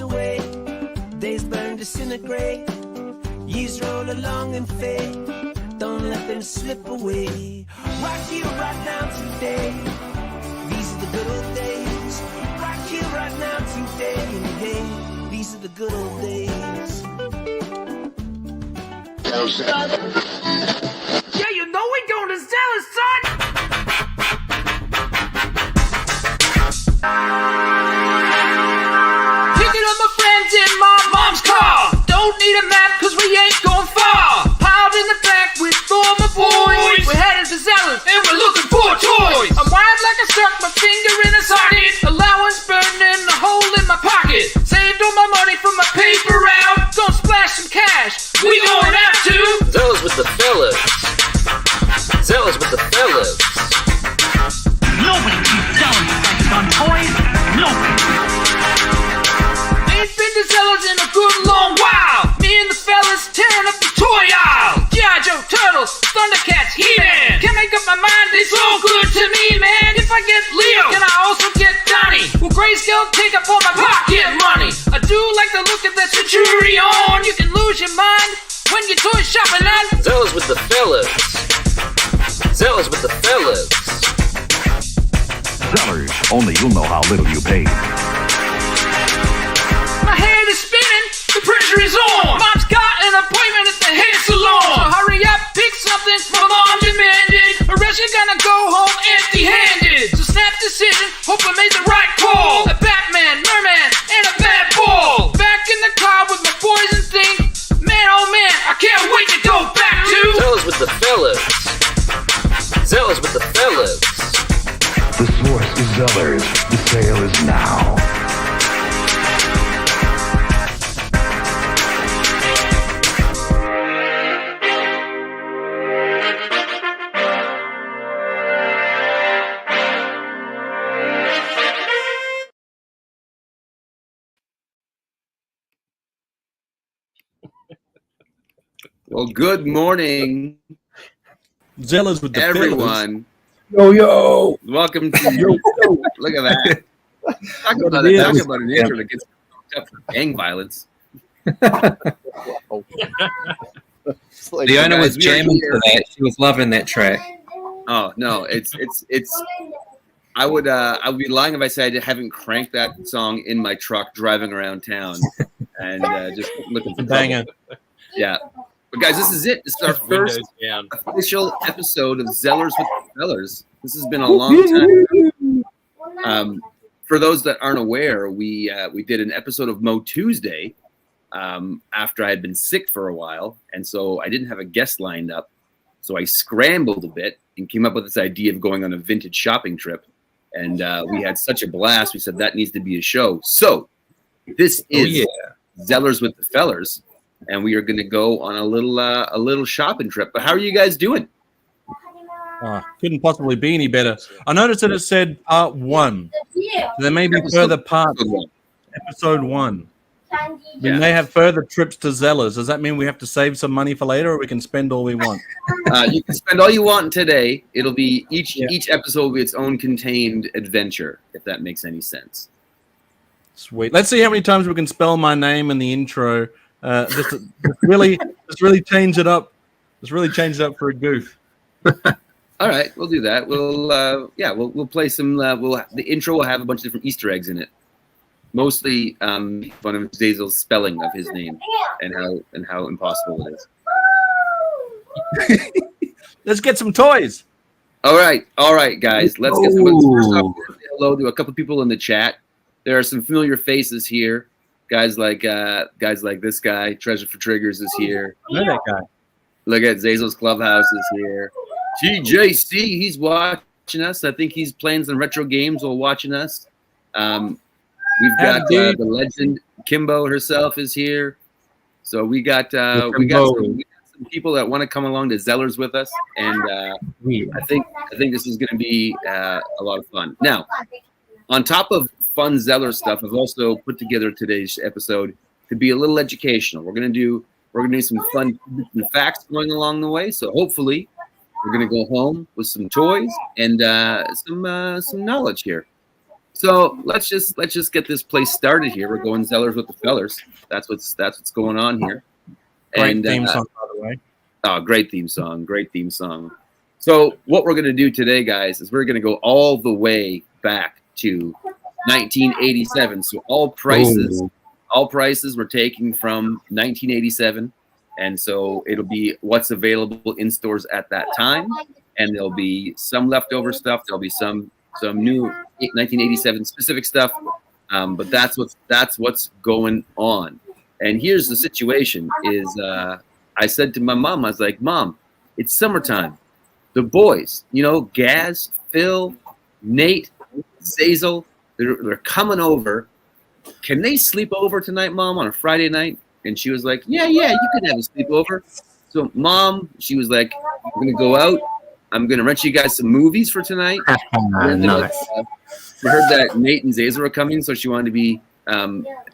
away, days burn, disintegrate, years roll along and fade. Don't let them slip away. Right here, right now, today. These are the good old days. Right here, right now, today. Hey, these are the good old days. Yeah, you know we going to Zellers, son. Picking up my friends in my mom's car. Don't need a map cause we ain't going far. Piled in the back with all my boys. We're headed to Zellers and we're looking for toys. I'm wired like I stuck my finger in a socket. Allowance burning a hole in my pocket. Saved all my money from my paper route. Gonna splash some cash. We going out to Zellers with the fellas. Zellers with the fellas. Nobody keeps selling prices on toys. Nobody. Ain't been to Zellers in a good long while. Me and the fellas tearing up the toy aisle. G.I. Joe, Turtles, Thundercats, He-Man. Can't make up my mind, it's all good to me, man. If I get Leo, can I also get Donnie? Will Grayscale take up all my pocket money? I do like the look of that Centurion. You can lose your mind when you're toy shopping at Zellers with the fellas. Zellers with the fellas. Zellers, only you'll know how little you paid. My head is spinning, the pressure is on. Mom's got an appointment at the hair salon. So hurry up, pick something my mom demanded, or else you're gonna go home empty-handed. So snap decision, hope I made the right call. A Batman, Merman, and a bad ball. Back in the car with my boys and think, man, oh man, I can't wait to go back to Zellers with the fellas. Zellers with the fellas. The source is Zellers. The sale is now. Well, good morning, Zellers with the everyone. Yo. Welcome to Look at that. Talk about an intro that gets up for gang violence. The owner was jamming to that. She was loving that track. Oh no, it's. I would be lying if I said I haven't cranked that song in my truck driving around town and just looking for banger. Yeah. But guys, this is it. This is our first official episode of Zellers with the Zellers. This has been a long time. For those that aren't aware, we did an episode of Mo Tuesday after I had been sick for a while, and so I didn't have a guest lined up. So I scrambled a bit and came up with this idea of going on a vintage shopping trip. And we had such a blast. We said that needs to be a show. So this is Zellers with the Fellers. And we are going to go on a little shopping trip. But how are you guys doing? Couldn't possibly be any better. I noticed that it said part 1. So there may be further parts. Episode 1. We may have further trips to Zellers. Does that mean we have to save some money for later, or we can spend all we want? You can spend all you want today. It'll be each episode will be its own contained adventure, if that makes any sense. Sweet. Let's see how many times we can spell my name in the intro. Just really change it up. Just really change it up for a goof. All right, we'll do that. We'll play some. The intro will have a bunch of different Easter eggs in it. Mostly fun of Zazel's spelling of his name and how impossible it is. Let's get some toys. All right, guys. Let's get some. First off, hello to a couple people in the chat. There are some familiar faces here. Guys like this guy, Treasure for Triggers is here. Look at that guy. Look at Zazel's Clubhouse is here. TJC, he's watching us. I think he's playing some retro games while watching us. We've got the legend Kimbo herself is here. So we got some people that want to come along to Zellers with us, and I think this is going to be a lot of fun. Now, on top of fun Zeller stuff, I've also put together today's episode to be a little educational. We're gonna do some fun facts going along the way. So hopefully we're gonna go home with some toys and some knowledge here. So let's just get this place started here. We're going Zellers with the fellers. That's what's going on here. Great theme song, by the way. Oh, great theme song. Great theme song. So what we're going to do today, guys, is we're going to go all the way back to 1987. So all prices we're taking from 1987. And so it'll be what's available in stores at that time. And there'll be some leftover stuff. There'll be some new 1987 specific stuff. But that's what's going on. And here's the situation is I said to my mom, I was like, Mom, it's summertime. The boys, Gaz, Phil, Nate, Zazel, they're coming over. Can they sleep over tonight, Mom, on a Friday night? And she was like, yeah, you can have a sleepover. So, Mom, she was like, I'm going to go out. I'm going to rent you guys some movies for tonight. Nice. She heard that Nate and Zazel were coming, so she wanted to be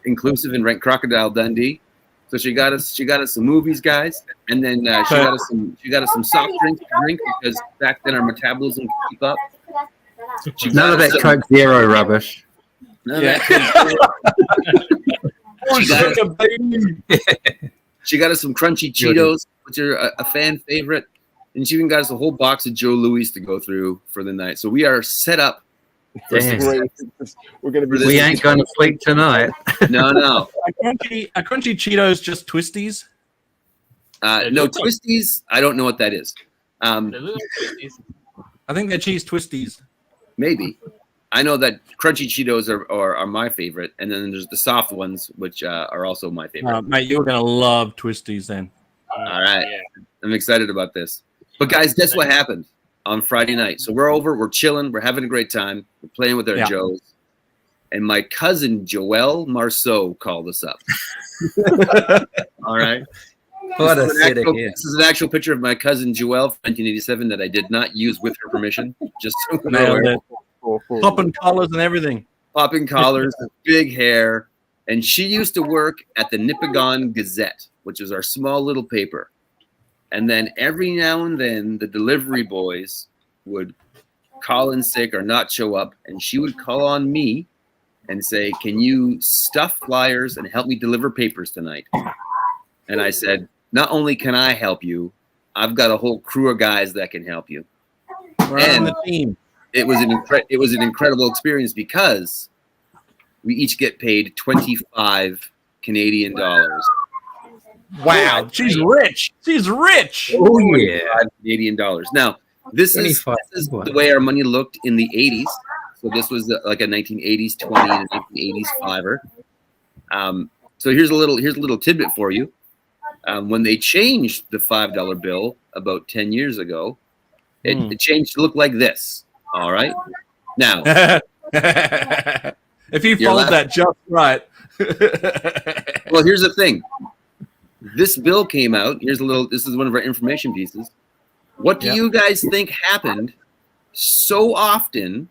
inclusive and rent Crocodile Dundee. So she got us some movies, guys, and then she got us some soft drinks to drink because back then our metabolism could keep up. None of that Coke Zero rubbish. She got us some crunchy Cheetos, which are a fan favorite, and she even got us a whole box of Joe Louis to go through for the night. So we are set up. We ain't gonna sleep tonight. No. Are crunchy Cheetos just Twisties? No, Twisties. I don't know what that is. I think they're cheese Twisties. Maybe. I know that crunchy Cheetos are my favorite, and then there's the soft ones, which are also my favorite. Mate, you're gonna love Twisties then. All right, I'm excited about this. But guys, guess what happened on Friday night? So we're chilling, we're having a great time, we're playing with our Joes, and my cousin Joel Marceau called us up. All right. This is an actual picture of my cousin Joelle from 1987 that I did not use with her permission. Just so popping collars and everything. Popping collars, big hair. And she used to work at the Nipigon Gazette, which is our small little paper. And then every now and then the delivery boys would call in sick or not show up. And she would call on me and say, can you stuff flyers and help me deliver papers tonight? And I said, not only can I help you, I've got a whole crew of guys that can help you. We're on the team. It was an incredible experience because we each get paid 25 Canadian dollars. Wow, she's rich. She's rich. Oh yeah, Canadian dollars. Now this is the way our money looked in the 80s. So this was like a 1980s 20 and a 1980s fiver. So here's a little tidbit for you. When they changed the $5 bill about 10 years ago, it changed to look like this. All right. Now, if you followed that just right. Well, here's the thing. This bill came out. This is one of our information pieces. What do you guys think happened so often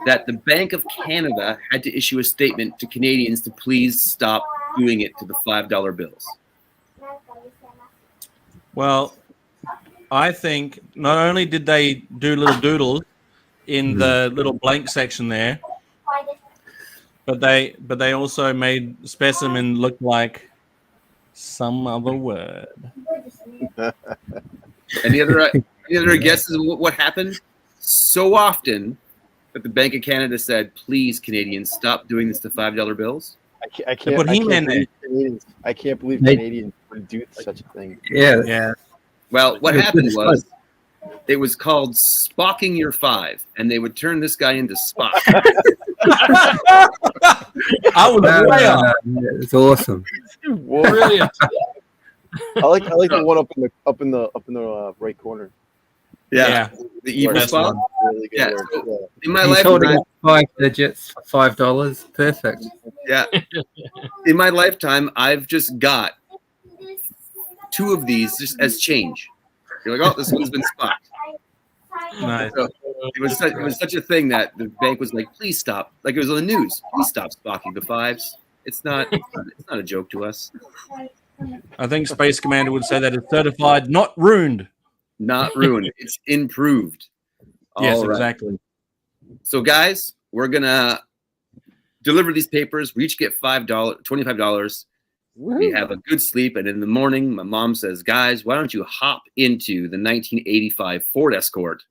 that the Bank of Canada had to issue a statement to Canadians to please stop doing it to the $5 bills? Well, I think not only did they do little doodles in the little blank section there, but they also made specimen look like some other word. Any other guesses of what happened? So often that the Bank of Canada said, please, Canadians, stop doing this to $5 bills. I can't believe Canadians would do such a thing. Yeah. Well, what happened was it was called Spocking Your Five, and they would turn this guy into Spock. I was way off. It's awesome. Brilliant. I like the one up in the right corner. Yeah. The evil spot. Really good word. So in my He's holding lifetime, up 5 digits for $5. Perfect. yeah. In my lifetime, I've just got 2 of these just as change. You're like, oh, this one's been spocked. Nice. So it was such a thing that the bank was like, please stop. Like it was on the news. Please stop spocking the fives. It's not a joke to us. I think Space Commander would say that it's certified, not ruined. Not ruined. It's improved. Yes, All right. exactly. So, guys, we're gonna deliver these papers. We each get $25. We have a good sleep, and in the morning, my mom says, "Guys, why don't you hop into the 1985 Ford Escort?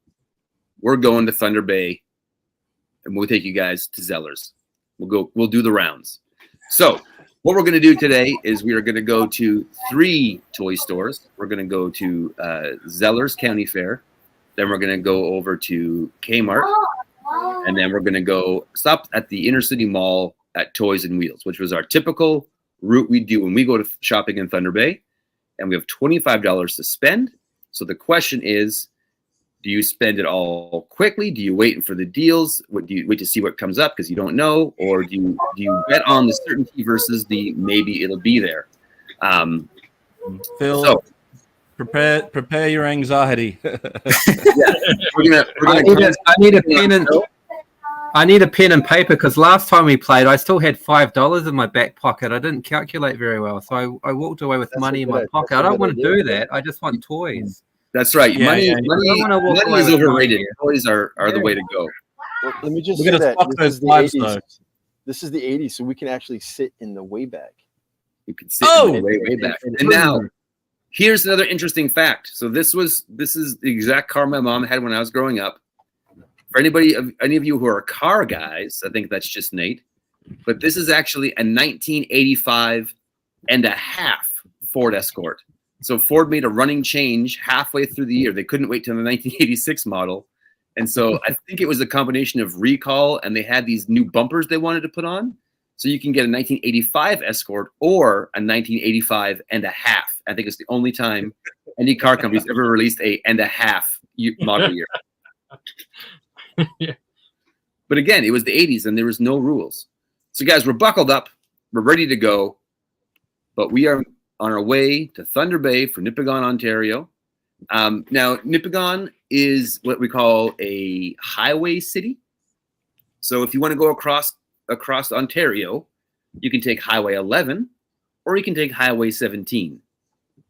We're going to Thunder Bay, and we'll take you guys to Zellers. We'll do the rounds." So, what we're going to do today is we are going to go to 3 toy stores. We're going to go to Zellers County Fair, then we're going to go over to Kmart, and then we're going to go stop at the Inner City Mall at Toys and Wheels, which was our typical route we do when we go to shopping in Thunder Bay, and we have $25 to spend. So the question is, do you spend it all quickly? Do you wait for the deals? Do you wait to see what comes up because you don't know, or do you bet on the certainty versus the maybe it'll be there? Phil, so prepare your anxiety. I need a pen and paper because last time we played, I still had $5 in my back pocket. I didn't calculate very well, so I walked away with money in my pocket. I don't want to do that. I just want toys. That's right. Yeah, money is overrated. Money. Toys are the way to go. Well, let me just We're say gonna that stop this those is the lives, 80s. though. This is the 80s, so we can actually sit in the way back. You can sit way back. And now, here's another interesting fact. So this is the exact car my mom had when I was growing up. For any of you who are car guys, I think that's just Nate. But this is actually a 1985 and a half Ford Escort. So Ford made a running change halfway through the year. They couldn't wait till the 1986 model. And so I think it was a combination of recall, and they had these new bumpers they wanted to put on. So you can get a 1985 Escort or a 1985 and a half. I think it's the only time any car company's ever released a and a half model year. Yeah. But again, it was the 80s and there was no rules. So guys, we're buckled up. We're ready to go. But we are on our way to Thunder Bay for Nipigon, Ontario. Now, Nipigon is what we call a highway city. So if you want to go across Ontario, you can take Highway 11 or you can take Highway 17.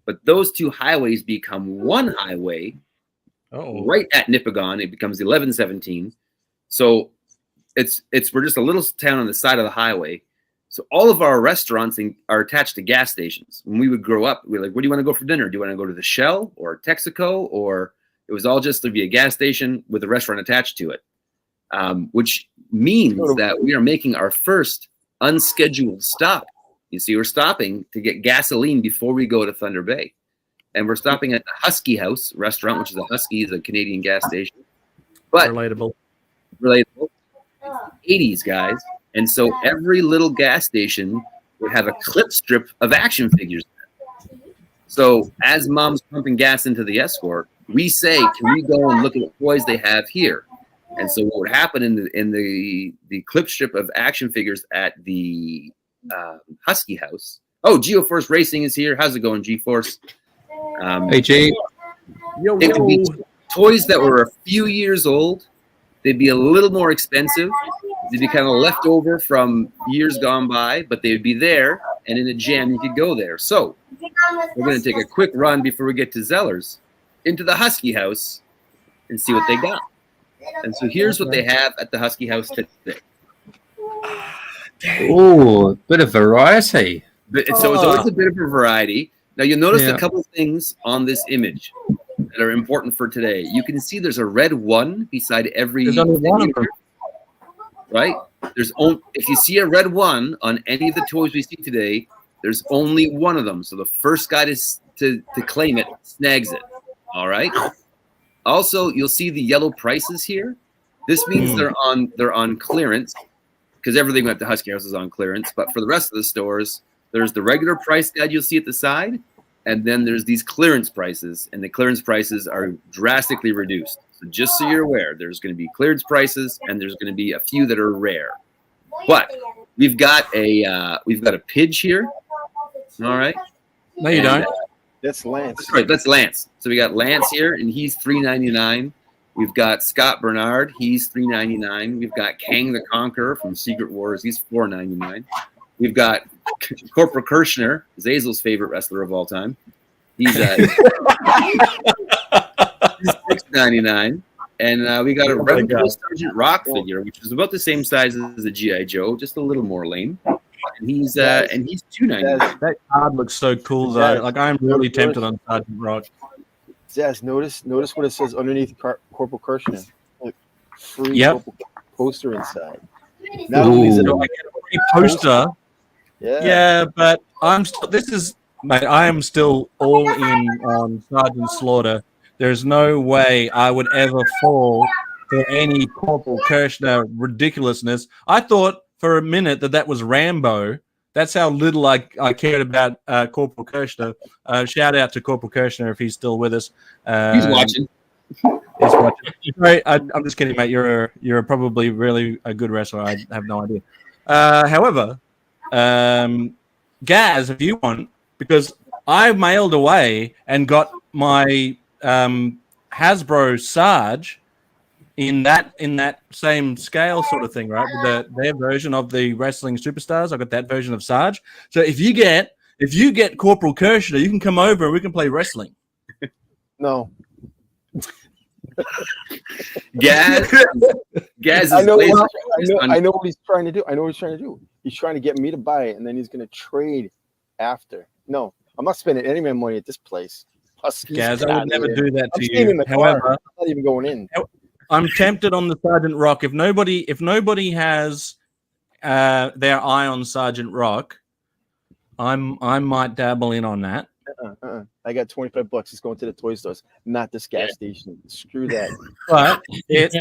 But those two highways become one highway. Right at Nipigon, it becomes 1117. So we're just a little town on the side of the highway. So all of our restaurants are attached to gas stations. When we would grow up, we were like, "Where do you want to go for dinner? Do you want to go to the Shell or Texaco?" Or it was all just to be a gas station with a restaurant attached to it, which means that we are making our first unscheduled stop. You see, we're stopping to get gasoline before we go to Thunder Bay. And we're stopping at the Husky House restaurant, which is a Canadian gas station. But Relatable. 80s, guys. And so every little gas station would have a clip strip of action figures. So as mom's pumping gas into the Escort, we say, "Can we go and look at what toys they have here?" And so what would happen in the clip strip of action figures at the Husky House? Oh, GeoForce Racing is here. How's it going, GeForce? Hey, G. It would be toys that were a few years old. They'd be a little more expensive. They'd be kind of left over from years gone by, but they'd be there, and in a jam, you could go there. So we're going to take a quick run before we get to Zellers into the Husky House and see what they got. And so here's what they have at the Husky House today. Oh, bit of variety. So it's always a bit of a variety. Now you'll notice a couple of things on this image that are important for today. You can see there's a red 1 beside every figure, right? If you see a red 1 on any of the toys we see today, there's only one of them. So the first guy to claim it snags it. All right. Also, you'll see the yellow prices here. This means they're on clearance because everything at the Husky House is on clearance. But for the rest of the stores, there's the regular price guide you'll see at the side, and then there's these clearance prices, and the clearance prices are drastically reduced. So just so you're aware, there's going to be clearance prices, and there's going to be a few that are rare. But we've got a Pidge here. All right. No, you don't. That's Lance. That's right. That's Lance. So we got Lance here, and he's $3.99. We've got Scott Bernard. He's $3.99. We've got Kang the Conqueror from Secret Wars. He's $4.99. We've got Corporal Kirshner, Zazel's favorite wrestler of all time. He's $6.99. And we got a replicable Sergeant Rock figure, which is about the same size as the GI Joe, just a little more lame. And he's $2.99. That card looks so cool though. Like I'm really tempted on Sergeant Rock. Zaz, notice what it says underneath Corporal Kirshner. Like, free Corporal poster inside. Not only is it I get a free poster. Yeah, but I am still all in on Sergeant Slaughter. There's no way I would ever fall for any Corporal Kirshner ridiculousness. I thought for a minute that was Rambo. That's how little I cared about Corporal Kirshner. Shout out to Corporal Kirshner if he's still with us. He's watching. He's watching. Sorry, I'm just kidding, mate. You're probably really a good wrestler. I have no idea. However, Gaz, if you want, because I mailed away and got my Hasbro Sarge in that same scale sort of thing, right? With their version of the wrestling superstars. I got that version of Sarge. So if you get Corporal Kirshner, you can come over and we can play wrestling. No. Gaz is I know what he's trying to do. He's trying to get me to buy it, and then he's going to trade after. No, I'm not spending any of my money at this place. Gaz, I would never do that to you. However, I'm not even going in. I'm tempted on the Sergeant Rock. If nobody has their eye on Sergeant Rock, I might dabble in on that. I got $25. It's going to the toy stores, not this gas station. Screw that. But it's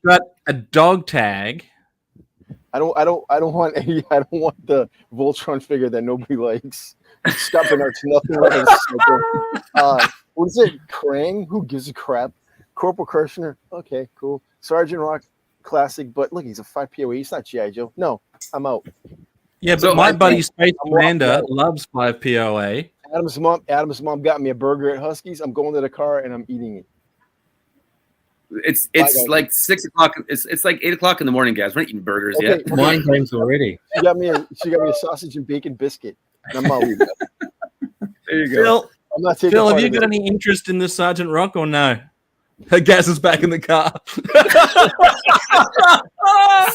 got a dog tag. I don't want the Voltron figure that nobody likes. Stuffing arts nothing like what is it? Krang? Who gives a crap? Corporal Kirshner. Okay, cool. Sergeant Rock, classic. But look, he's a 5 POE. He's not GI Joe. No, I'm out. Yeah, but my buddy Space Commander loves 5 POA. Adam's mom got me a burger at Husky's. I'm going to the car and I'm eating it. It's like 6 o'clock. It's like 8 o'clock in the morning, guys. We're not eating burgers yet. Mind games already. She got me a sausage and bacon biscuit. And I'm out. There you go. Phil, have you got any interest in this Sergeant Rock or no? Gas is back in the car.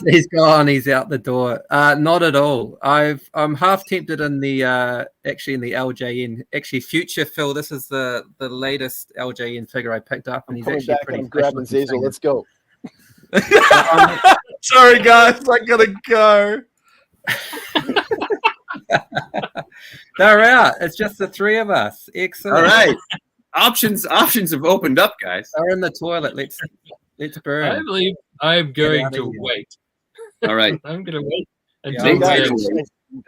He's gone. He's out the door. Not at all. I'm half tempted in the LJN. Actually, future Phil. This is the latest LJN figure I picked up, and he's actually pretty. I'm grabbing Zazel. Let's go. Sorry, guys. I gotta go. They're out. It's just the three of us. Excellent. All right. Options have opened up, guys. They're in the toilet. Let's burn. I believe I'm going to wait. All right. I'm going to wait until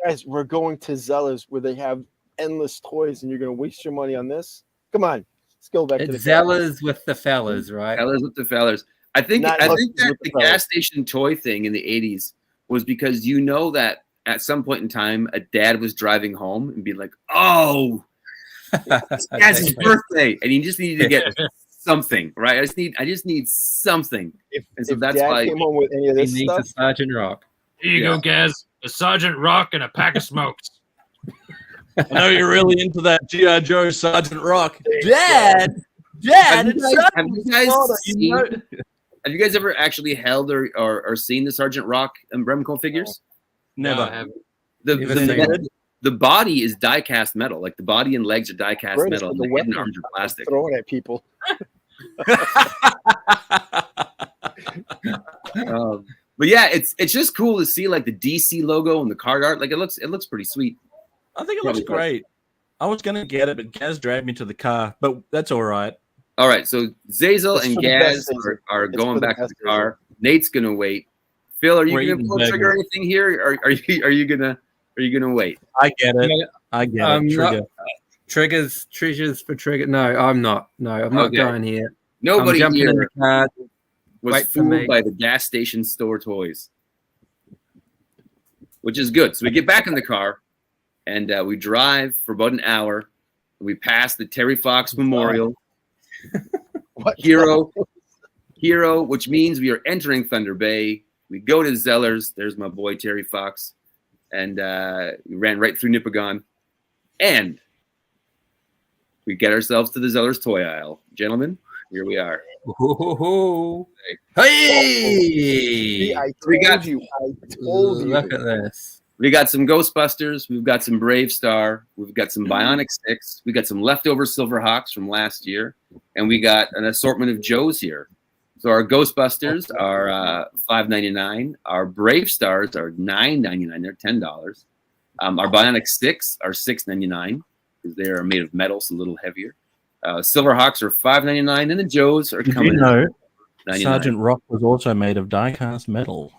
guys, we're going to Zellers where they have endless toys, and you're going to waste your money on this? Come on. Let's go back to the Zellers with the fellas, right? Zellers with the fellas. I think that the gas station toy thing in the 80s was because you know that at some point in time, a dad was driving home and being like, "Oh, it's Gaz's birthday," and he just needed to get something, right? I just need something. And so that's why came home with any of this he needs stuff. a Sergeant Rock. Here you go, Gaz. A Sergeant Rock and a pack of smokes. I know you're really into that G.I. Joe Sergeant Rock. Dad, have you guys ever actually held or seen the Sergeant Rock and Remco figures? Never. No, I haven't. The body is die-cast metal. Like the body and legs are die-cast metal. And the head and arms are plastic. Throwing at people. But yeah, it's just cool to see like the DC logo and the card art. Like it looks pretty sweet. I think it looks great. I was gonna get it, but Gaz dragged me to the car. But that's all right. All right, so Zazel and Gaz are going back to the car. Nate's gonna wait. Phil, are you gonna pull the trigger or anything here? Or are you gonna wait? I get it. Trigger. Treasures for trigger. No, I'm not. No, I'm not going here. Nobody I'm jumping in here the car. was fooled by the gas station store toys, which is good. So we get back in the car, and we drive for about an hour. We pass the Terry Fox Memorial. Hero, which means we are entering Thunder Bay. We go to Zellers. There's my boy Terry Fox, and we ran right through Nipigon, and we get ourselves to the Zellers toy aisle. Gentlemen, here we are. Hey! I We got- told you. I told you. Look at this. We got some Ghostbusters. We've got some Brave Star. We've got some Bionic Six. We got some leftover Silverhawks from last year, and we got an assortment of Joes here. So our Ghostbusters are $5.99. Our Brave Stars are $9.99. They're $10. Our Bionic Six are $6.99 because they are made of metal, so a little heavier. Silverhawks are $5.99, and the Joes are Did coming you know in $99. Sergeant Rock was also made of die-cast metal?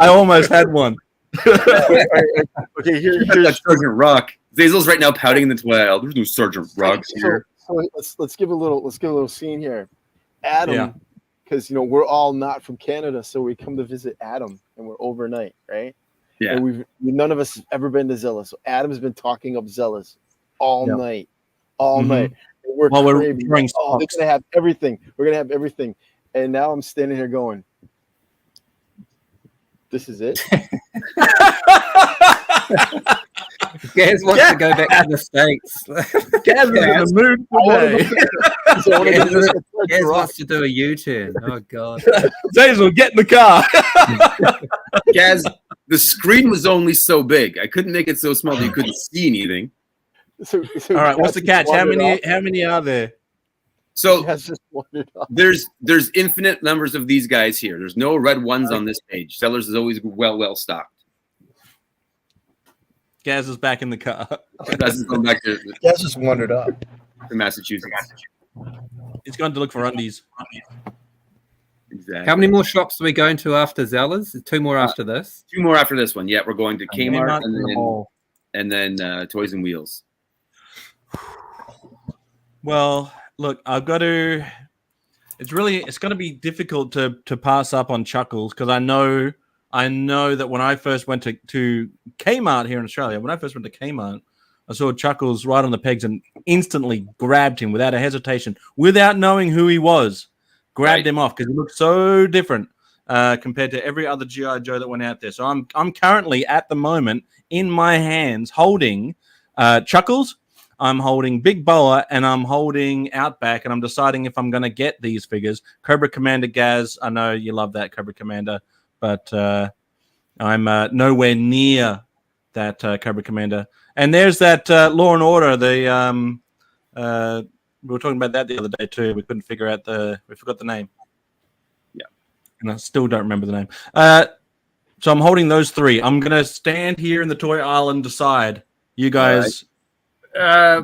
I almost had one. Okay, here's Sergeant Rock. Zazel's right now pouting in the twilight. There's no Sergeant Rocks here. So let's give a little scene here. Adam, because we're all not from Canada, so we come to visit Adam, and we're overnight, right? Yeah. And none of us have ever been to Zellers, so Adam's been talking up Zellers all night, night. And we're While we're craving. wearing Oh, they're socks. gonna have everything. We're gonna have everything. And now I'm standing here going, "This is it." Gaz wants to go back to the States. Gaz is in the mood today. Gaz wants to do a U-turn. Oh, God. Zazel, get in the car. Gaz, the screen was only so big. I couldn't make it so small that you couldn't see anything. So All right, what's the catch? How many are there? So Gaz just wandered off. there's infinite numbers of these guys here. There's no red ones on this page. Zellers is always well stocked. Gaz is back in the car. Gaz is going back to Gaz just wandered off. Massachusetts. He's going to look for undies. Exactly. How many more shops are we going to after Zellers? 2 more after this. 2 more after this one. Yeah, we're going to Kmart Kmart and then Toys and Wheels. Well, look, I've got to. It's going to be difficult to pass up on Chuckles because I know that when I first went to Kmart here in Australia, I saw Chuckles right on the pegs and instantly grabbed him without a hesitation, without knowing who he was. Grabbed him off because he looked so different compared to every other G.I. Joe that went out there. So I'm currently at the moment in my hands holding Chuckles. I'm holding Big Boa and I'm holding Outback, and I'm deciding if I'm going to get these figures. Cobra Commander Gaz, I know you love that Cobra Commander, but I'm nowhere near that Cobra Commander. And there's that Law and Order. We were talking about that the other day too. We couldn't figure out we forgot the name. Yeah, and I still don't remember the name. So I'm holding those 3. I'm going to stand here in the toy aisle and decide. You guys. I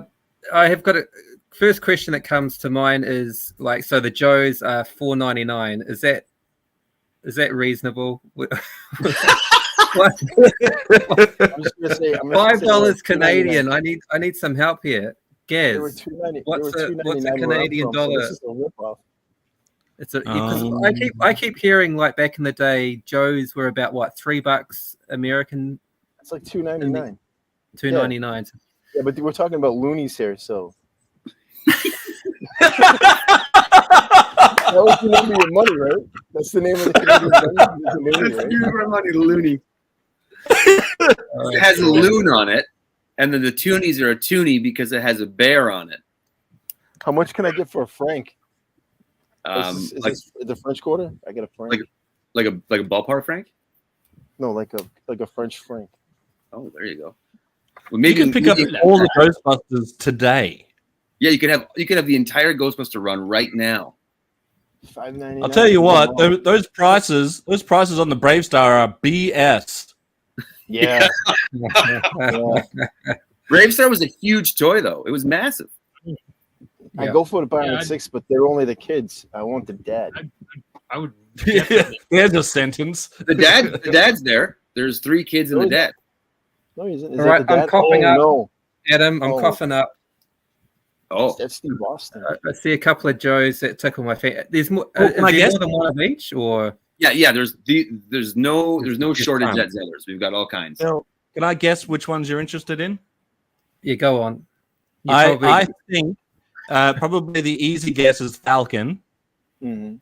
have got a first question that comes to mind is so the Joes are $4.99. Is that reasonable? I'm just gonna say $5 Canadian. I need some help here. They were Gaz, $2.99. what's a $2.99 Canadian where I'm from, so dollar? this is a ripoff. It's because I keep hearing back in the day, Joes were about $3 American, It's like $2.99. $2.99. Yeah, but we're talking about loonies here, so. That was the name of your money, right? That's the name of the Canadian money. Your money, the loony. It has a loon on it, and then the toonies are a toonie because it has a bear on it. How much can I get for a franc? Is Like this the French Quarter? I get a franc. like a ballpark franc. No, like a French franc. Oh, there you go. Well, maybe you can pick up all the Ghostbusters today. Yeah, you can have the entire Ghostbuster run right now. $5.99. I'll tell you what, those prices on the Brave Star are BS. Yeah. Brave Star was a huge toy, though. It was massive. I go for the Bionic Yeah, 6, but they're only the kids. I want the dad. I would. There's a sentence. The dad's there. There's 3 kids in the dad. No, he isn't. Is All that right, the I'm dad? coughing up. No, Adam, I'm coughing up. Oh, that's Steve Austin. I see a couple of Joes that tickle my feet. There's more. Well, Is I there guess- more than one of each, or yeah. There's no shortage fun. at Zellers. We've got all kinds. Now, can I guess which ones you're interested in? you go on? You I think probably the easy guess is Falcon, Mm-hmm.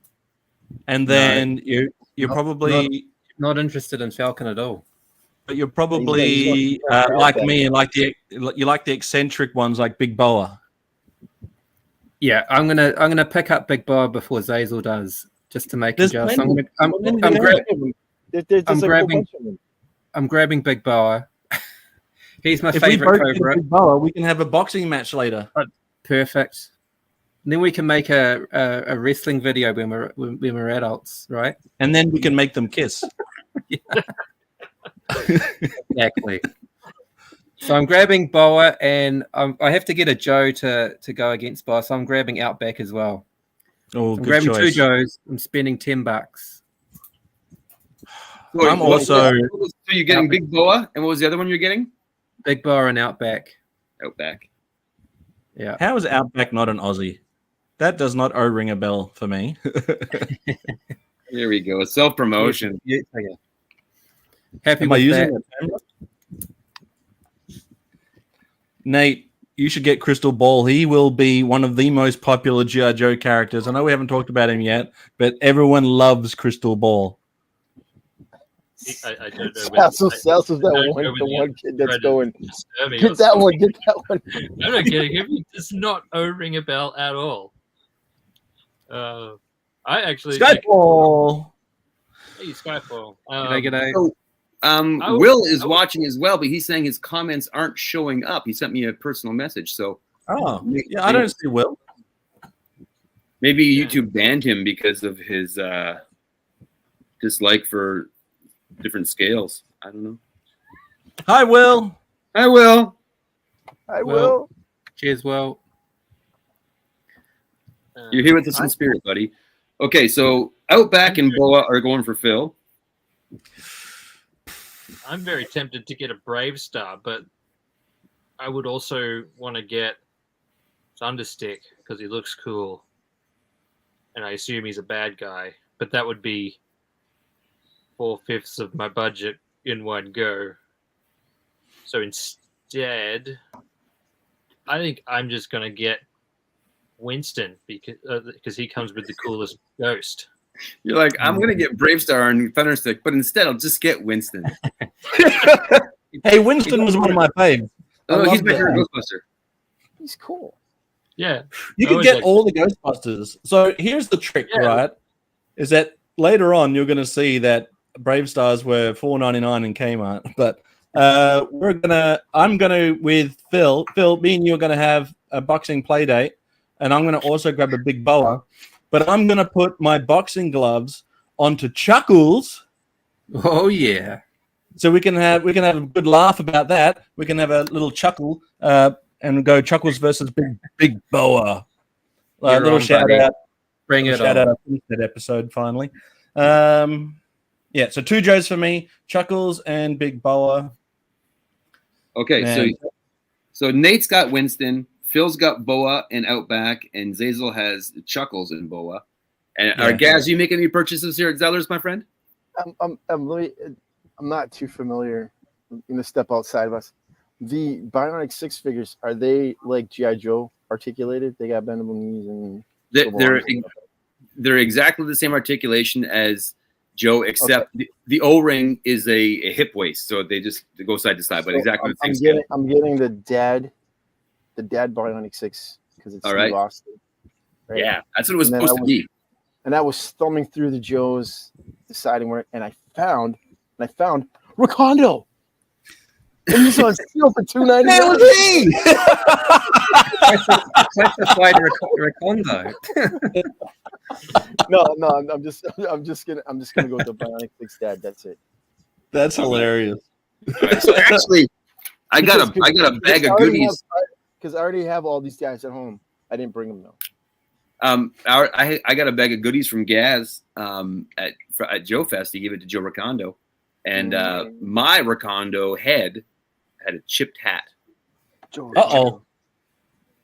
and then you're Not- probably not interested in Falcon at all. But you're probably like me and you like the eccentric ones like Big Boa. Yeah, I'm gonna pick up Big Boa before Zazel does, just to make him There's jealous. plenty- I'm grabbing Big Boa. He's my If we favorite both get cobra. Big Boa, we can have a boxing match later. Perfect. And then we can make a wrestling video when we're adults, right? And then we can make them kiss. Exactly. So I'm grabbing Boa, and I have to get a Joe to go against Boa, so I'm grabbing Outback as well. Oh, I'm good grabbing choice. 2 Joes. I'm spending $10. I'm also. So you're getting Big Boa, and what was the other one you're getting? Big Boa and Outback. Outback. Yeah. How is Outback not an Aussie? That does not ring a bell for me. Here we go. Self promotion. Yeah. Happy Am I with using that. the camera? Nate, you should get Crystal Ball. He will be one of the most popular G.I. Joe characters. I know we haven't talked about him yet, but everyone loves Crystal Ball. I don't know. Sals is the one kid that's going. Get that one. Get that one. I don't get it. He does not ring a bell at all. I actually Skyfall. Hey, Skyfall. G'day. So, Will is watching as well, but he's saying his comments aren't showing up. He sent me a personal message. So, Yeah, I don't see Will. Maybe YouTube banned him because of his dislike for different scales. I don't know. Hi, Will. Hi, Will. I will. Cheers, Will. You're here with us in spirit, buddy. Okay, so Outback and Boa are going for Phil. I'm very tempted to get a Brave Star, but I would also want to get Thunderstick because he looks cool. And I assume he's a bad guy, but that would be 4/5 of my budget in one go. So instead, I think I'm just going to get Winston because he comes with the coolest ghost. You're like, I'm going to get Brave Star and Thunderstick, but instead I'll just get Winston. Hey, Winston was one of my faves. Oh, he's my favorite Ghostbuster. He's cool. Yeah. You can get all the Ghostbusters. So here's the trick, right? Is that later on you're going to see that Brave Stars were $4.99 in Kmart, but I'm gonna with Phil. Phil, me and you are gonna have a boxing play date, and I'm gonna also grab a Big Boa, but I'm gonna put my boxing gloves onto Chuckles. Oh yeah. So we can have a good laugh about that. We can have a little chuckle and go Chuckles versus Big Boa. Little shout out. Bring it shout on. out. I finished that episode finally. Yeah, so 2 Joes for me, Chuckles and Big Boa. Okay, so Nate's got Winston, Phil's got Boa and Outback, and Zazel has Chuckles and Boa. And Gaz, you make any purchases here at Zellers, my friend? I'm not too familiar. I'm gonna step outside of us. The Bionic 6 figures, are they like G.I. Joe articulated? They got bendable knees and they're exactly the same articulation as Joe, except the O-ring is a hip waist, so they go side to side, but exactly the same scale. I'm getting the dad Bionic 6 because it's Steve Austin. Right? Yeah, that's what it was supposed to be. And I was thumbing through the Joes, deciding where, and I found Rakondo. And this one's still for $2.99. Classified Rakondo. No, I'm just gonna go with the Bionic 6 dad. That's it. That's hilarious. Right, so actually, I got a bag of goodies because I already have all these guys at home. I didn't bring them though. I got a bag of goodies from Gaz at Joe Fest. He gave it to Joe Rakondo, and my Rakondo head had a chipped hat.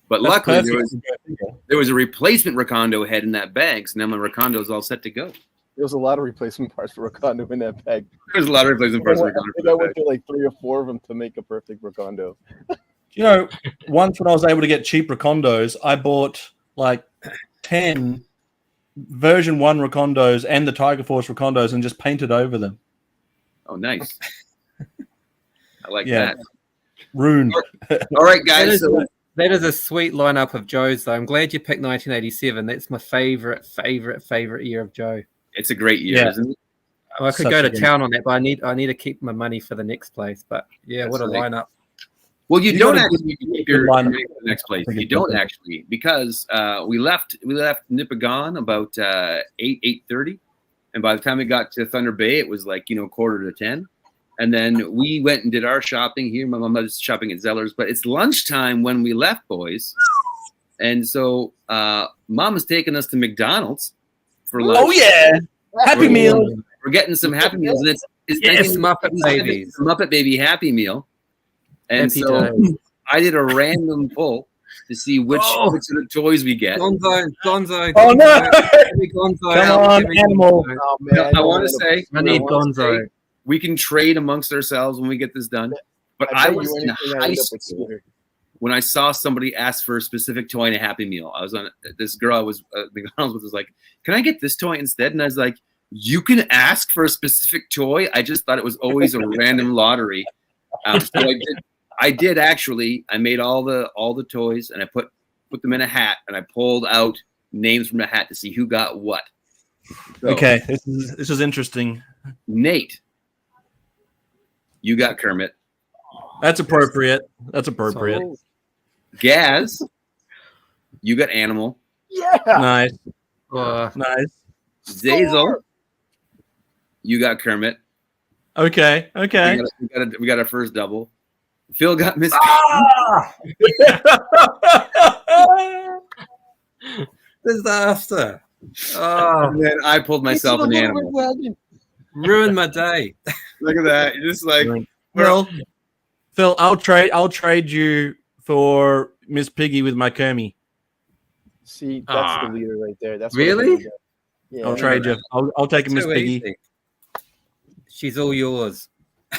But luckily there was a replacement Rakondo head in that bag, so now my Rakondo is all set to go. There was a lot of replacement parts for Rakondo in that bag. There's a lot of replacement parts for Rakondo. I went through like 3 or 4 of them to make a perfect Rakondo. You know, once when I was able to get cheap Rakondos, I bought like 10 version 1 Rakondos and the Tiger Force Rakondos and just painted over them. Oh, nice. I like Yeah. that. Ruined. All right, guys. That is a sweet lineup of Joes, though. I'm glad you picked 1987. That's my favorite year of Joe. It's a great year, Yeah. isn't it? I could Such go a to good- town on that, but I need to keep my money for the next place. But yeah, That's what a right. lineup! Well, you You don't gotta actually keep keep your your lineup. money for the next place. You don't actually, because we left Nipigon about 8:30, and by the time we got to Thunder Bay, it was like 9:45. And then we went and did our shopping here. My mom was shopping at Zellers, but it's lunchtime when we left, boys. And so Mom is taking us to McDonald's for lunch. Oh yeah, Happy Meal. We're getting some Happy Meals, and it's Yes, Muppet Babies. Muppet Baby Happy Meal. And Happy so days. I did a random pull to see which of the toys we get. Gonzo. Oh no! Give me Gonzo. Come on, Give me animal. Gonzo. Oh, man, I want to say, I need Gonzo. we can trade amongst ourselves when we get this done. But I was in high school when I saw somebody ask for a specific toy in a Happy Meal. I was on this girl I was McDonald's with was like, "Can I get this toy instead?" And I was like, "You can ask for a specific toy." I just thought it was always a random lottery. So I did actually. I made all the toys and I put them in a hat and I pulled out names from the hat to see who got what. So, Okay, this is interesting. Nate, you got Kermit. That's appropriate. That's appropriate. Gaz, you got Animal. Yeah. Nice. Uh, Nice. Zazel, you got Kermit. Okay. Okay. We got our first double. Phil got Miss. disaster. Oh, And then I pulled myself an animal. ruined my day. Look at that. You're just like, Phil, I'll trade you for Miss Piggy with my Kermie. See, that's the leader right there. That's what Really? I think. Yeah. I'll trade you. I'll take a Miss Too Piggy. easy. She's all yours.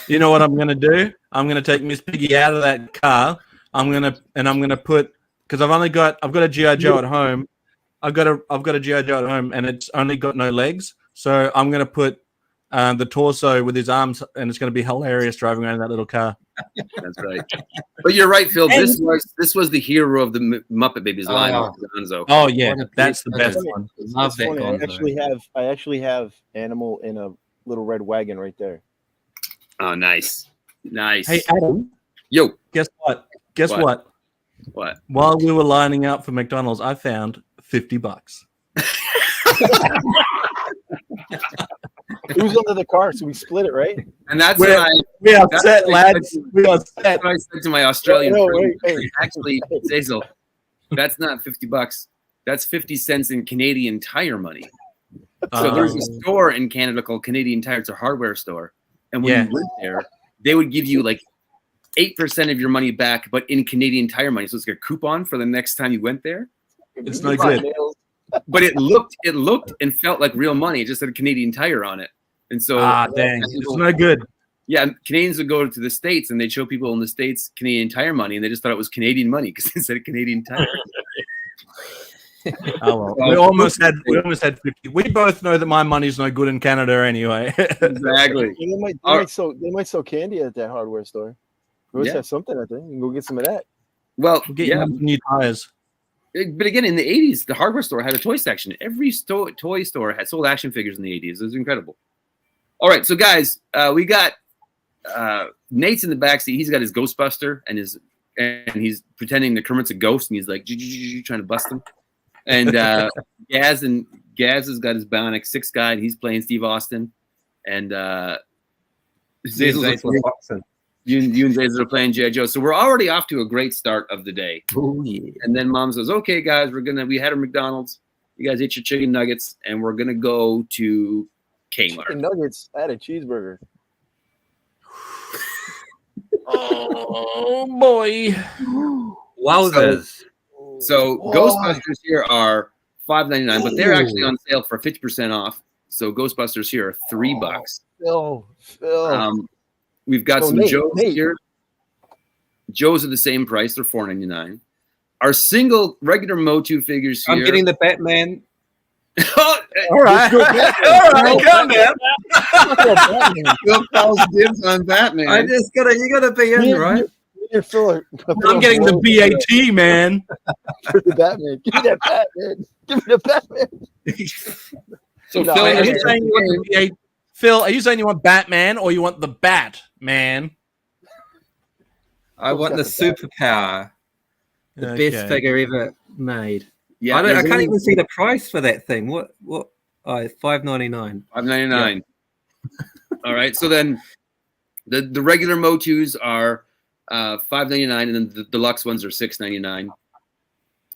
You know what I'm gonna do? I'm gonna take Miss Piggy out of that car. I'm gonna put, because I've got a GI Joe at home. I've got a GI Joe at home, and it's only got no legs. So I'm gonna put the torso with his arms, and it's gonna be hilarious driving around in that little car. that's right. But you're right, Phil. This was the hero of the Muppet Babies line. Oh. Gonzo. Oh yeah, What a that's the piece. best one. Love It's that funny, Gonzo. I actually have Animal in a little red wagon right there. Oh, nice. Hey Adam, Yo, guess what? What? While we were lining up for McDonald's, I found $50. It was under the car, so we split it, right? And that's We're- what We are That's set, what I lads. We are set. that's what I said to my Australian No, friend. wait. Actually, Zazel, that's not $50. That's 50 cents in Canadian Tire money. So there's a store in Canada called Canadian Tire. It's a hardware store. And when you went there, they would give you like 8% of your money back, but in Canadian Tire money. So it's like a coupon for the next time you went there. It's no good. But it looked and felt like real money. It just had Canadian Tire on it. And so Dang, it's no good. yeah, Canadians would go to the States and they'd show people in the States Canadian Tire money, and they just thought it was Canadian money because it said Canadian Tire. Oh well, we almost had 50. We both know that my money's no good in Canada anyway. Exactly. They might sell candy at that hardware store. We always have something, I think. You can go get some of that. Well, Get yeah, new tires. but again, in the 80s, the hardware store had a toy section. Every toy store had sold action figures in the 80s. It was incredible. All right, so guys, we got Nate's in the backseat. He's got his Ghostbuster and he's pretending that Kermit's a ghost, and he's like trying to bust him. And Gaz has got his Bionic 6 guy, and he's playing Steve Austin. And you and Zazel are playing G.I. Joe. So we're already off to a great start of the day. Oh yeah. And then Mom says, "Okay, guys, we had a McDonald's. You guys ate your chicken nuggets, and we're gonna go to Kmart." Chicken nuggets. I had a cheeseburger. Oh boy. Wowzers. So Ghostbusters here are $5.99, but they're actually on sale for 50% off. So Ghostbusters here are $3. Phil. We've got some Nate, Joes Nate. here. Joes are the same price; they're $4.99. Our single regular Motu figures here. I'm getting the Batman. All right, all right, calm down. Phil calls dibs on Batman. You gotta be in, right? I'm getting the BAT, man. For the Batman. Give me that Batman. Give me the Batman. So No, Phil, Are you has- saying you want the BAT? Phil, are you saying you want Batman or you want the Batman? I want the superpower. The best figure ever made. yeah, I can't even see the price for that thing. What? Oh, $5.99. $5.99. All right. So then the regular Motus are $5.99, and then the deluxe ones are $6.99.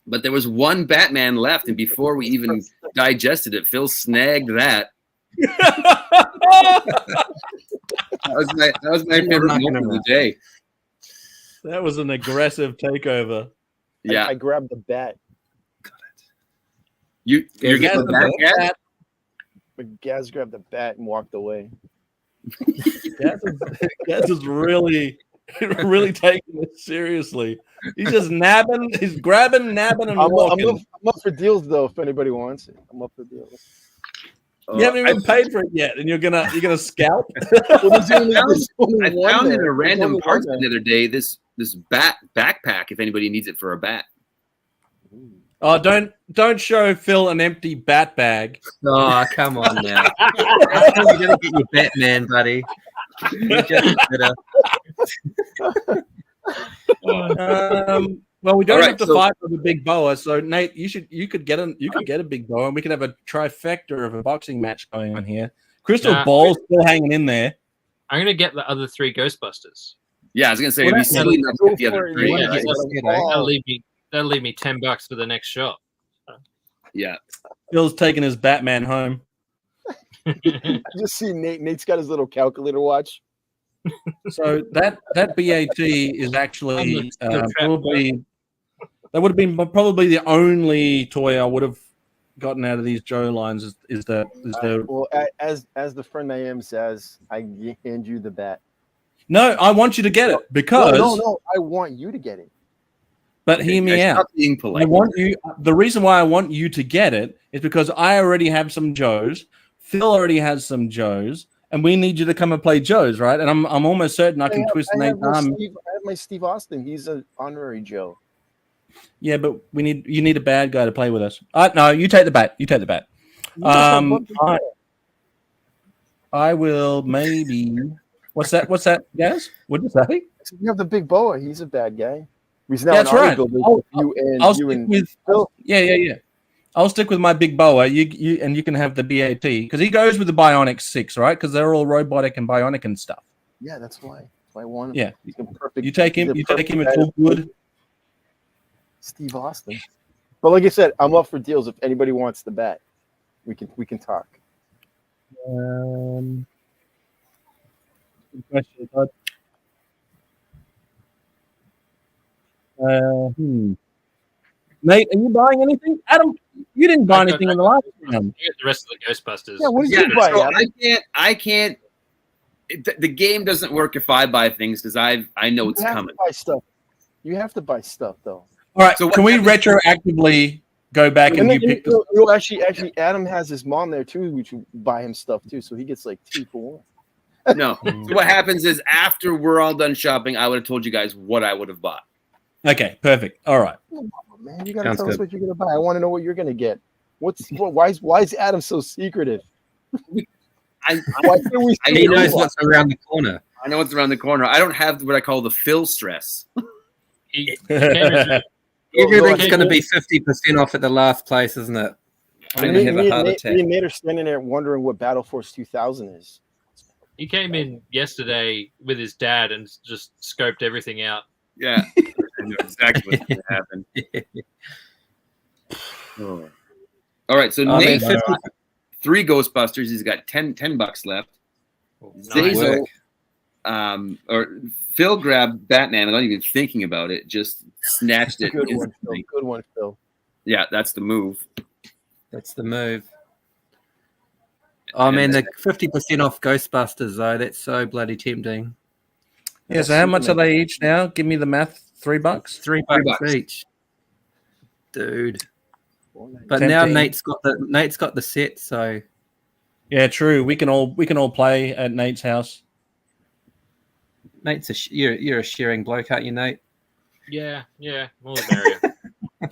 But there was one Batman left, and before we even digested it, Phil snagged that. That was my favorite moment of the day. That was an aggressive takeover. Yeah, I grabbed the bat. you're getting the Bat? But Gaz grabbed the bat and walked away. Gaz is really taking it seriously. He's just nabbing, he's grabbing, nabbing, and walking. I'm up for deals though. If anybody wants it, I'm up for deals. You haven't even paid for it yet, and you're gonna scalp. I found in a random parts the other day this bat backpack. If anybody needs it for a bat. Oh, don't show Phil an empty bat bag. Oh, come on now. You're gonna get your Batman, buddy. You're just better. Well, we don't All right, have to fight for the big boa. So Nate, you could get a big boa, and we could have a trifecta of a boxing match going on here. Crystal Ball's still hanging in there. I'm gonna get the other 3 Ghostbusters. Yeah, I was gonna say it'd be silly not to get the other 3. Yeah, that'll leave me $10 for the next shot. Yeah, Phil's taking his Batman home. I just see Nate. Nate's got his little calculator watch. So that BAT is actually probably that would have been probably the only toy I would have gotten out of these Joe lines. Is there? Well, as the friend I am says, I hand you the bat. No, I want you to get it because no, I want you to get it. But hear me out. Stop being polite. I want you. The reason why I want you to get it is because I already have some Joes. Phil already has some Joes, and we need you to come and play Joes, right? And I'm almost certain I can twist Nate's arm. I have my Steve Austin. He's an honorary Joe. Yeah, but you need a bad guy to play with us. No, you take the bat. You take the bat. I will maybe. What's that, guys? What did you say? You have the big boa. He's a bad guy. He's now That's right. I'll stick with Phil. Yeah. I'll stick with my big boa. You can have the BAT because he goes with the Bionic 6, right? Because they're all robotic and bionic and stuff. Yeah, that's why. That's why I want him. Yeah, he's a perfect. You take him. It's all good. Steve Austin. But like I said, I'm up for deals. If anybody wants the bat, we can talk. Good question, bud. Nate, are you buying anything? Adam, you didn't buy anything in the last round. You get the rest of the Ghostbusters. Yeah, what did you buy? So Adam? I can't. The game doesn't work if I buy things because I know it's coming. To buy stuff. You have to buy stuff though. All right, So can we retroactively go back and you pick this? Actually, Adam has his mom there too, which will buy him stuff too, so he gets like 2 for 1. No. So what happens is after we're all done shopping, I would have told you guys what I would have bought. Okay, perfect. All right. Man, you gotta tell us what you're gonna buy. I want to know what you're gonna get. Why is Adam so secretive? He knows what's around the corner. I know what's around the corner. I don't have what I call the Phil stress. Everything's going to be 50% off at the last place, isn't it? I'm going to have a heart attack. Me and Nate are standing there wondering what Battle Force 2000 is. He came in yesterday with his dad and just scoped everything out. Yeah, I know exactly what's going to happen. Oh. All right, so Nate, 3 Ghostbusters. He's got $10 left. Zazel, or Phil grabbed Batman without even thinking about it. Just snatched it. Good one, Phil. Yeah, that's the move. That's the move. Oh man, the 50% off Ghostbusters though. That's so bloody tempting. Yeah. So how much are they each now? Give me the math. $3. $3 each, dude. But now 10. Nate's got the set, so Yeah, true. We can all play at Nate's house. Nate's you're a sharing bloke, aren't you, Nate? Yeah, more the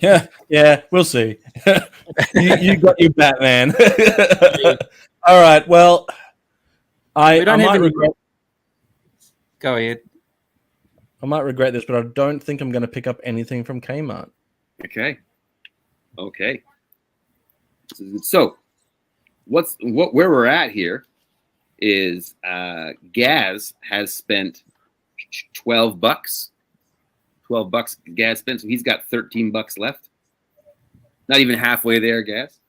merrier. Yeah, we'll see. you got your Batman. All right. Well, I might regret. Go ahead. I might regret this, but I don't think I'm going to pick up anything from Kmart. Okay. So, where we're at here is Gaz has spent $12. $12 Gaz spent, so he's got $13 left. Not even halfway there, Gaz.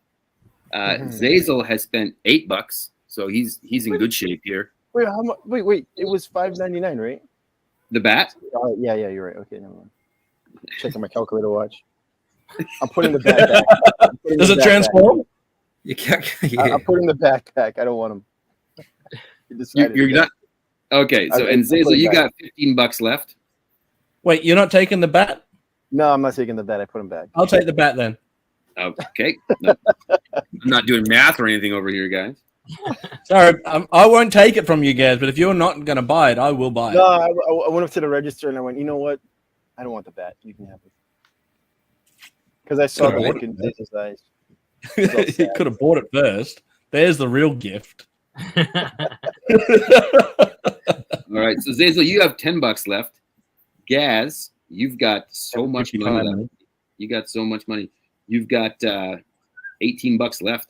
Zazel has spent $8, so he's in good shape here. Wait, how much? Wait. It was $5.99, right? The bat? Yeah, you're right. Okay, never mind. Checking my calculator watch. I'm putting the bat back. Does it transform? You can't. I'm putting the backpack. I don't want him. You're not. Okay, so and Zazel, you got $15 left. Wait, you're not taking the bat? No, I'm not taking the bat. I put him back. I'll take the bat then. Okay. No. I'm not doing math or anything over here, guys. Sorry, I won't take it from you guys, but if you're not going to buy it, I will buy it. No, I went up to the register and I went, you know what? I don't want the bat. You can have it. Because I saw the look in his eyes. You could have bought it first. There's the real gift. All right, so Zazel, you have $10 left. Gaz, you've got so much money left. You got so much money. You've got $18 left.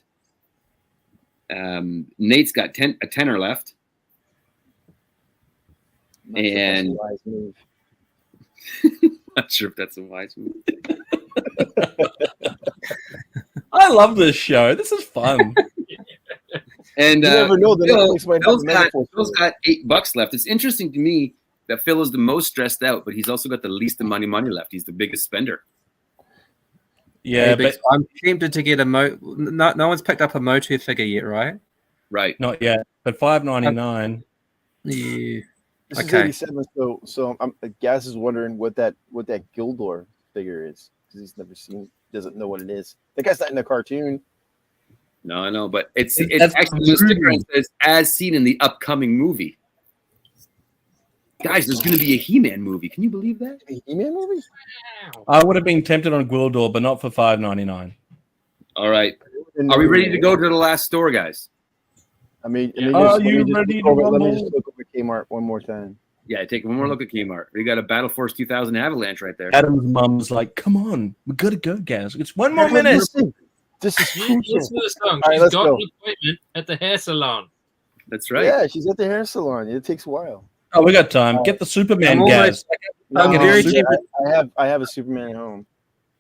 Nate's got a tenner left. And not sure if that's a wise move. I love this show. This is fun. And you never know. Phil's got $8 left. It's interesting to me that Phil is the most stressed out, but he's also got the least money left. He's the biggest spender. Yeah, but I'm tempted to get a no one's picked up a Motu figure yet, right? Right. Not yet. But $5.99. Yeah. This is 87. So Gaz is wondering what that Gildor figure is because he's never seen, doesn't know what it is. The guy's not in the cartoon. No, I know, but it's actually the sticker and says as seen in the upcoming movie. Guys, there's going to be a He-Man movie. Can you believe that? A He-Man movie? I would have been tempted on Gwildor, but not for $5.99. All right. Are we ready to go to the last store, guys? Are you ready to rumble? Let me just look over Kmart one more time. Yeah, take one more look at Kmart. We got a Battle Force 2000 Avalanche right there. Adam's mom's like, come on. We got to go, Gaz. It's 1 more minute. This is Listen crucial. to the song. All right, She's let's got go. an appointment at the hair salon. That's right. Yeah, she's at the hair salon. It takes a while. Oh, we got time. Get the Superman, Gaz. I'm very tempted. I have a Superman at home.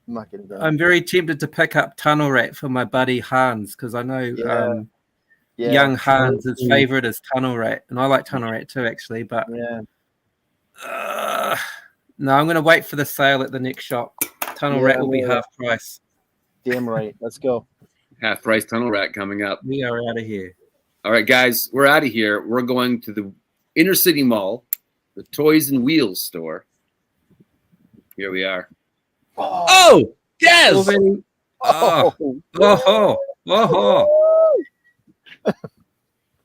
I'm not getting that. I'm very tempted to pick up Tunnel Rat for my buddy Hans because I know young Hans' favorite is Tunnel Rat, and I like Tunnel Rat too, actually. But no, I'm going to wait for the sale at the next shop. Tunnel Rat will be half price. Damn right. Let's go. Half price Tunnel Rat coming up. We are out of here. All right, guys, we're out of here. We're going to the Inner City Mall, the Toys and Wheels store. Here we are. Oh, yes.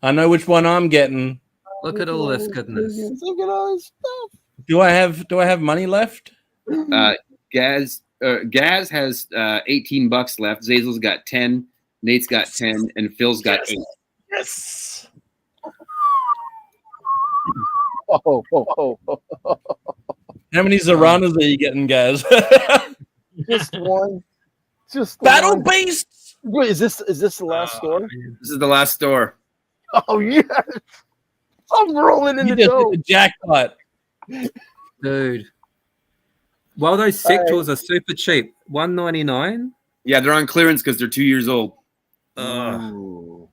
I know which one I'm getting. Look at all this goodness. Look at all this stuff. Do I have money left? Gaz has $18 left. Zazel's got 10. Nate's got 10, and Phil's got 8. Yes. Oh. How many Zaranas are you getting, Gaz? Just one. Just Battle one. Beasts. Wait, is this the last store? This is the last store. Oh yes. I'm rolling in You the just dough. hit the jackpot. Dude. Well, those sectors are super cheap. $1.99. Yeah, they're on clearance because they're 2 years old. Ooh.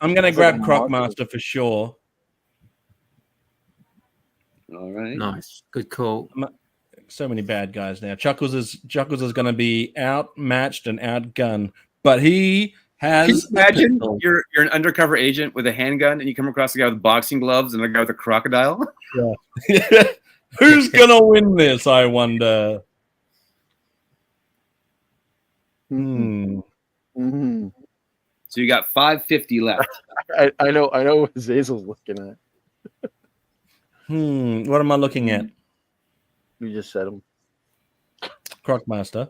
I'm gonna grab Crocmaster for sure. All right. Nice. Good call. So many bad guys now. Chuckles is going to be outmatched and outgunned, but he has. Can you imagine you're an undercover agent with a handgun and you come across a guy with boxing gloves and a guy with a crocodile? Yeah. Who's gonna win this? I wonder. Hmm. Mm-hmm. So you got 550 left. I know what Zazel's looking at. What am I looking at? You just said them. Crockmaster.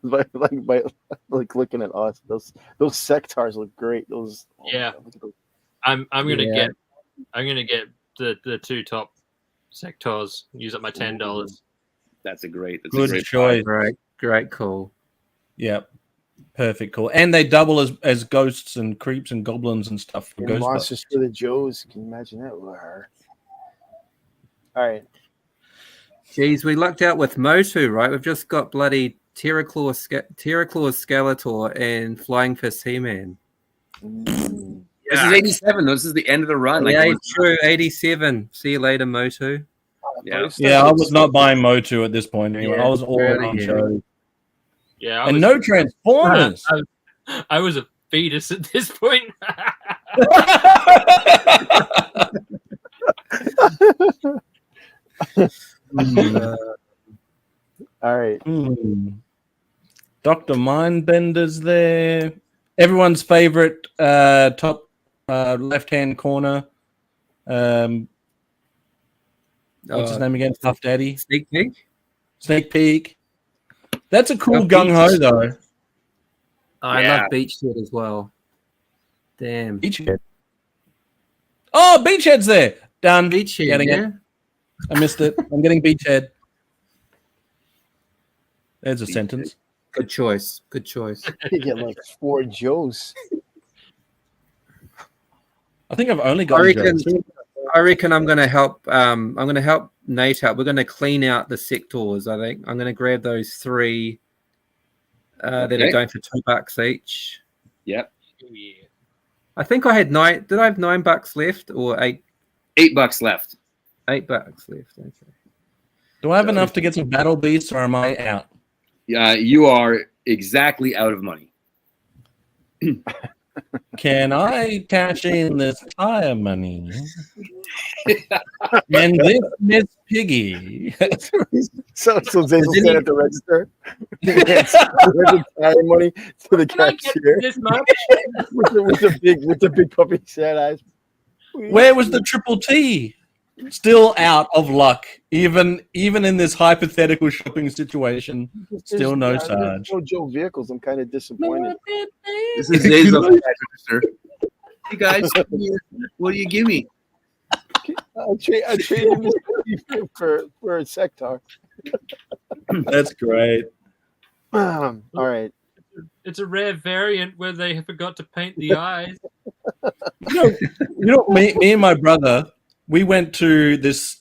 like looking at us. Those sectars look great. Those. Yeah. Look at those. I'm gonna Yeah. get the two top sectors. Use up my $10. That's a great. That's Good a great choice. Great call. Yep. Perfect call. And they double as ghosts and creeps and goblins and stuff for And Ghostbusters. Monsters for the Joes. Can you imagine that? All right. Geez, we lucked out with Motu, right? We've just got bloody Terraclaw Skeletor and Flying Fist He-Man. This is 87. This is the end of the run. Like, Yeah, true. 87. See you later, Motu. Yeah, I was not buying Motu at this point anyway. Yeah, I was all in on yeah. show. Yeah, And no Transformers. I was a fetus at this point. All right. Dr. Mindbender's there. Everyone's favorite top left-hand corner. What's his name again? Puff Daddy. Sneak Peek. Snake Peek. That's a cool gung-ho, though. I love Beachhead as well. Damn. Beachhead. Oh, Beachhead's there. Done. Beachhead, Getting it. I missed it. I'm getting Beachhead. There's a sentence. Good choice. Good choice. You get like 4 Joes. I think I've only got. I reckon I'm going to help. I'm going to help Nate out. We're going to clean out the sectors. I think I'm going to grab those 3 that are going for $2 each. Yep. Yeah. I think I had 9. Did I have $9 left or 8? $8 left. $8 left. Okay. Do I have enough to get some battle beasts, or am I out? You are exactly out of money. Can I cash in this tire money? And this Miss Piggy. So Zazel stand at the register. The tire money to the cashier. This much? with the big puppy sad eyes. Where was the triple T? Still out of luck, even in this hypothetical shopping situation. Still no there's Sarge. no Joe vehicles. I'm kind of disappointed. This is Zazel. Hey guys, what do you give me? I traded this puppy for a sectar. That's great. All right. It's a rare variant where they forgot to paint the eyes. You know, me and my brother, we went to this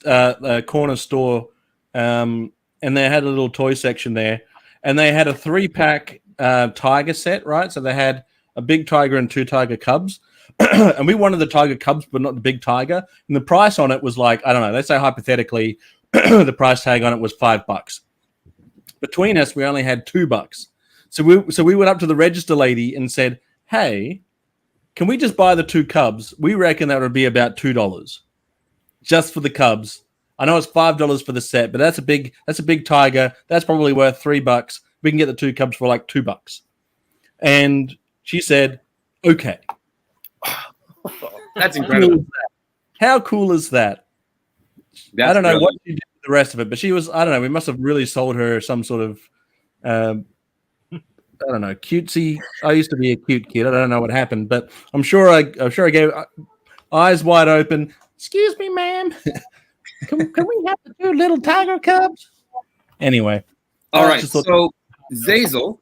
corner store, and they had a little toy section there, and they had a 3-pack tiger set, right? So they had a big tiger and 2 tiger cubs, and we wanted the tiger cubs, but not the big tiger. And the price on it was like, I don't know, let's say hypothetically, the price tag on it was $5. Between us, we only had $2. So we went up to the register lady and said, "Hey, can we just buy the 2 cubs? We reckon that would be about $2 just for the cubs. I know it's $5 for the set, but that's a big tiger. That's probably worth $3. We can get the 2 cubs for like $2." And she said, "Okay." That's incredible. How cool is that? I don't know what she did with the rest of it, but she was, I don't know, we must have really sold her some sort of, I don't know, cutesy. I used to be a cute kid. I don't know what happened, but I'm sure I gave eyes wide open. "Excuse me, ma'am. Can we have the 2 little tiger cubs?" Anyway. All right. So Zazel,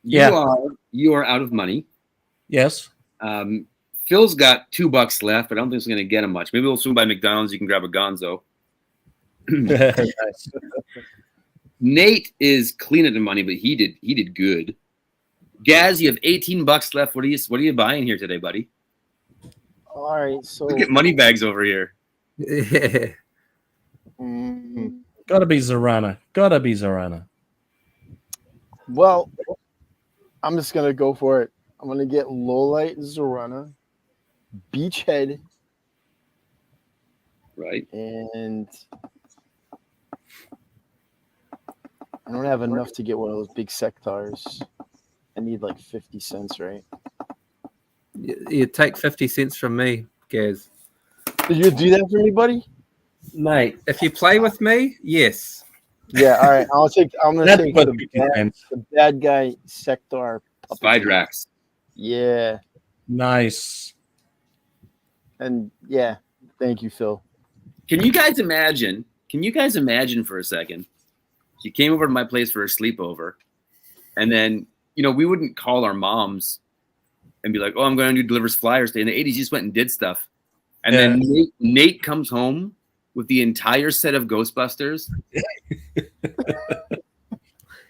you are out of money. Yes. Phil's got $2 left, but I don't think it's going to get him much. Maybe we'll swing by McDonald's. You can grab a Gonzo. Nice. Nate is clean at the money, but he did good. Gaz, you have $18 left. What are you buying here today, buddy? All right. So Look at money bags over here. Yeah. Gotta be Zorana. Well, I'm just gonna go for it. I'm gonna get Lowlight Zorana, Beachhead, Right. and I don't have enough to get one of those big sectars. need like 50 cents, right? You take 50 cents from me, Gaz. Did you do that for me, buddy? Mate, if you play with me, yes. Yeah, all right. I'm gonna That's take what the 50 bad, cents. the bad guy sector. Spidrax. Yeah, Nice. and yeah, thank you, Phil. Can you guys imagine? Can you guys imagine for a second? You came over to my place for a sleepover, and then we wouldn't call our moms and be like, "Oh, I'm going to do Delivers Flyers Day." In the '80s, you just went and did stuff, and then Nate comes home with the entire set of Ghostbusters,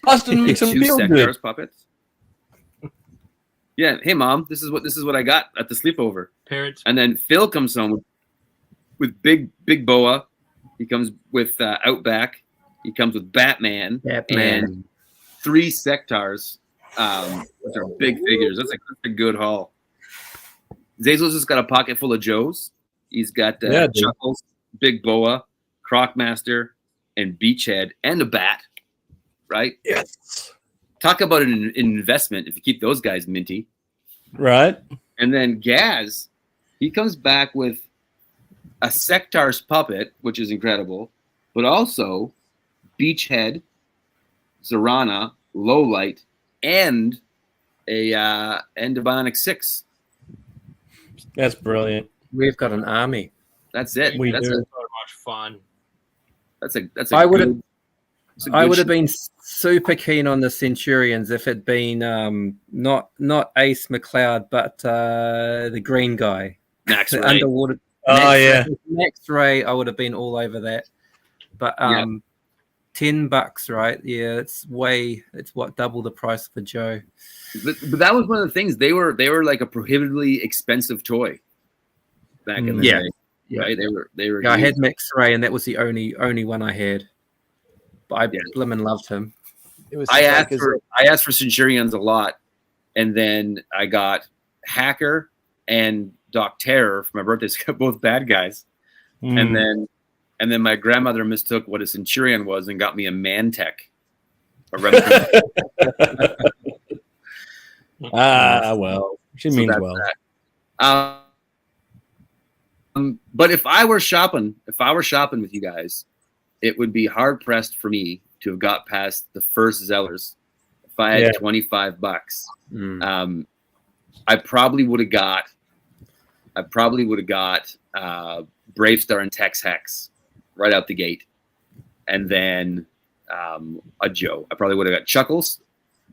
Austin makes him two feel Sectors good. puppets. Yeah, hey mom, this is what I got at the sleepover. Parents. And then Phil comes home with big boa. He comes with Outback. He comes with Batman. And 3 Sectars, which are big figures. That's a good haul. Zazel's just got a pocket full of Joes. He's got Chuckles, Big Boa, Crocmaster, and Beachhead, and a bat. Right? Yes. Talk about an investment if you keep those guys minty. Right. And then Gaz, he comes back with a Sectars puppet, which is incredible, but also Beachhead, Zorana, Lowlight, and a Bionic 6. That's brilliant. We've got an army. That's it. We That's do. So much fun. I would have been super keen on the Centurions if it'd been not Ace McLeod, but the green guy, Max the Ray. underwater. Max Ray. I would have been all over that. But $10, right? Yeah, it's what double the price of a Joe. But that was one of the things. They were like a prohibitively expensive toy back in the day. Right? They were. Yeah, I had Max Ray, and that was the only one I had. But I blimmin' loved him. I asked for Centurions a lot, and then I got Hacker and Doc Terror for my birthday. So both bad guys, and then my grandmother mistook what a Centurion was and got me a Mantech. Well, she means well. But if I were shopping with you guys, it would be hard pressed for me to have got past the first Zellers. If I had $25, I probably would have got Bravestar and Tex Hex right out the gate, and then a Joe. I probably would have got Chuckles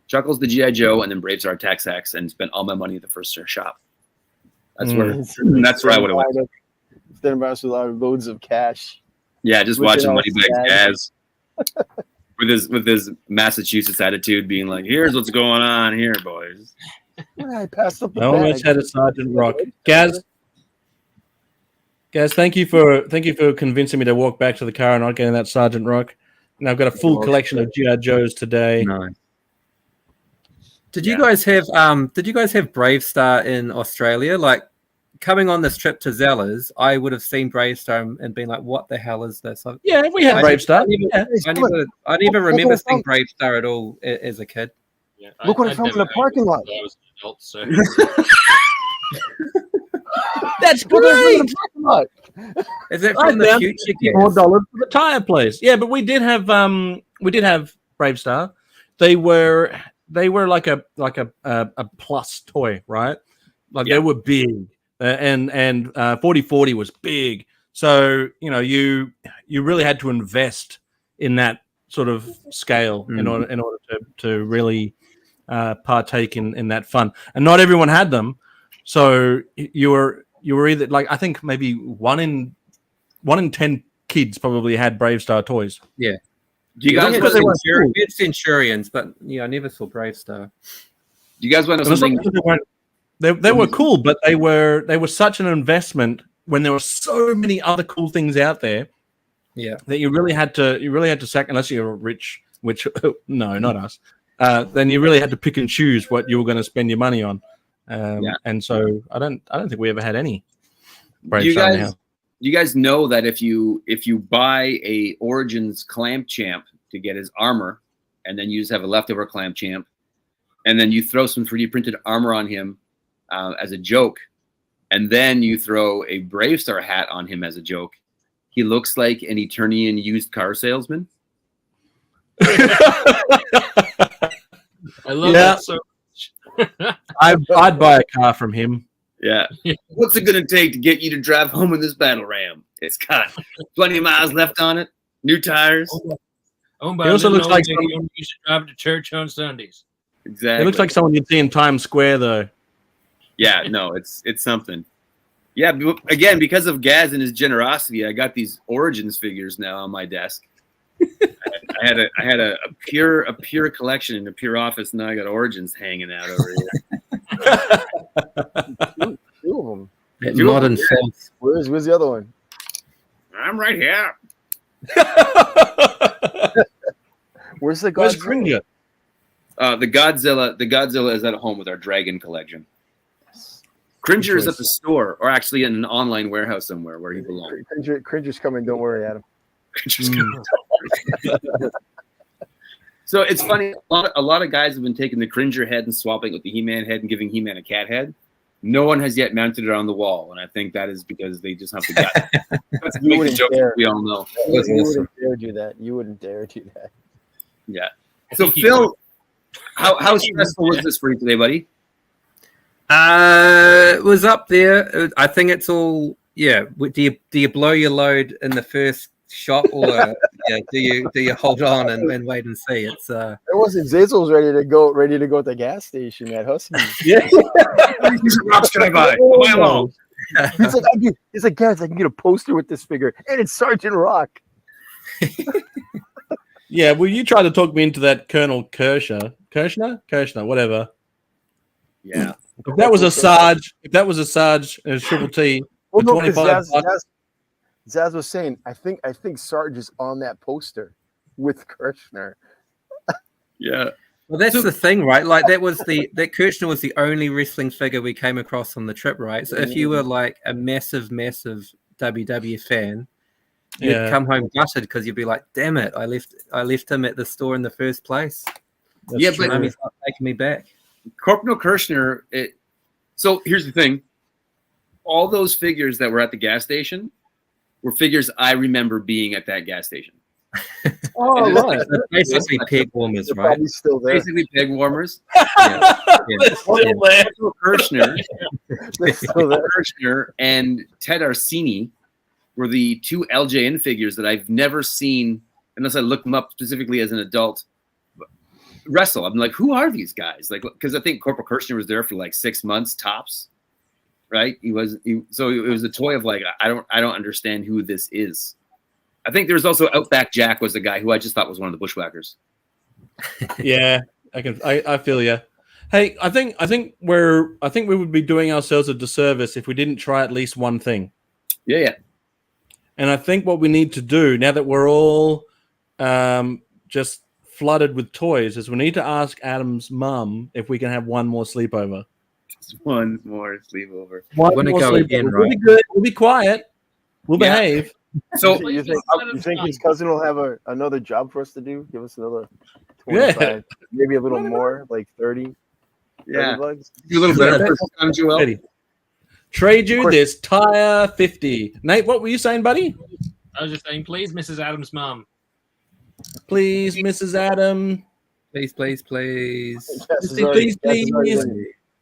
the GI Joe, and then Bravestar, Tex Hex, and spent all my money at the first shop. That's where I would have went. Then about loads of cash. Yeah, just watching Moneybags Gaz with his Massachusetts attitude, being like, "Here's what's going on here, boys." I passed up the I almost had a Sergeant Rock. Gaz, thank you for convincing me to walk back to the car and not getting that Sergeant Rock. And I've got a full collection of GI Joes today. No. Did you guys have Bravestar in Australia? Like, coming on this trip to Zellers, I would have seen Bravestar and been like, "What the hell is this?" Yeah, we had Bravestar. I never remember seeing Bravestar at all as a kid. Yeah, Look what I found in the parking lot. I was an adult, so. That's great. Is that from the future? $4 for the tire place. Yeah, but we did have Bravestar. They were like a plus toy, right? Like they were big, and 4040 was big. So you really had to invest in that sort of scale in order to really partake in that fun. And not everyone had them, so you were either like, I think maybe one in 10 kids probably had Bravestar toys. Yeah. Do you guys we had Centurions, but I never saw Bravestar. Do you guys want to know something? They were cool, but they were such an investment when there were so many other cool things out there. Yeah, that you really had to sack, unless you're rich, which no, not us. Then you really had to pick and choose what you were going to spend your money on. And so I don't think we ever had any. Do you guys know that if you buy a Origins Clamp Champ to get his armor, and then you just have a leftover Clamp Champ, and then you throw some 3D printed armor on him as a joke, and then you throw a Brave Star hat on him as a joke, he looks like an Eternian used car salesman. I love that so much. I'd buy a car from him. Yeah. What's it going to take to get you to drive home in this battle ram? It's got 20 miles left on it, new tires. Owned by He also looks like you should drive to church on Sundays. Exactly. It looks like someone you'd see in Times Square, though. Yeah, no, it's something. Yeah, again, because of Gaz and his generosity, I got these Origins figures now on my desk. I had a pure collection in a pure office, and now I got Origins hanging out over here. Two of them. Modern sense. Where's the other one? I'm right here. Where's the Where's Godzilla? Cringer? The Godzilla is at home with our Dragon collection. Cringer is at the store, or actually in an online warehouse somewhere where he belongs. Cringer's coming. Don't worry, Adam. Cringer's coming. So it's funny. A lot of guys have been taking the Cringer head and swapping it with the He-Man head and giving He-Man a cat head. No one has yet mounted it on the wall, and I think that is because they just have the guts. That's You the wouldn't joke dare. we all know. You wouldn't dare do that. You wouldn't dare do that. Yeah. So Phil, how stressful was this for you today, buddy? It was up there. I think it's all. Yeah. Do you blow your load in the first shot, or do you hold on and wait and see? It's It wasn't Zazel's ready to go at the gas station at Husky. Yeah. These rocks can I buy? Buy them all. He's like, guys, I can get a poster with this figure, and it's Sergeant Rock. Yeah, well, you tried to talk me into that Colonel Kirshner, whatever. Yeah. If that was a Sarge, and a Triple T, Well, for no, because 25 bucks, Zaz was saying, I think Sarge is on that poster with Kirshner. Yeah. well, that's the thing, right? Like that Kirchner was the only wrestling figure we came across on the trip, right? So if you were like a massive WW fan, you'd come home gutted because you'd be like, "Damn it, I left him at the store in the first place." Yeah, but Mommy's not taking me back. Corporal Kirshner. So here's the thing: all those figures that were at the gas station were figures I remember being at that gas station. Oh, right. They're basically peg warmers, They're right? probably still there. Basically, peg warmers. They're still there. Kirshner and Ted Arsini were the two LJN figures that I've never seen, unless I looked them up specifically as an adult, wrestle. I'm like, who are these guys? Like, because I think Corporal Kirshner was there for like 6 months tops, right? So it was a toy of like, I don't understand who this is. I think there was also Outback Jack was the guy who I just thought was one of the Bushwhackers. Yeah, I feel you. Hey, I think we would be doing ourselves a disservice if we didn't try at least one thing. Yeah. And I think what we need to do now that we're all just flooded with toys is we need to ask Adam's mum if we can have one more sleepover. Just one more sleepover. One Wanna more go sleepover. again, We'll right? be good. We'll be quiet. We'll Yeah. behave. So You think his cousin will have another job for us to do? Give us another 25, Yeah. maybe a little more, like 30. yeah, 30 bucks. do a little better for Son Joel. Ready. Trade you this tire 50. Nate, what were you saying, buddy? I was just saying, please, Mrs. Adams' mum. Please, Mrs. Adam. Please. Yes, Please, it's already- please.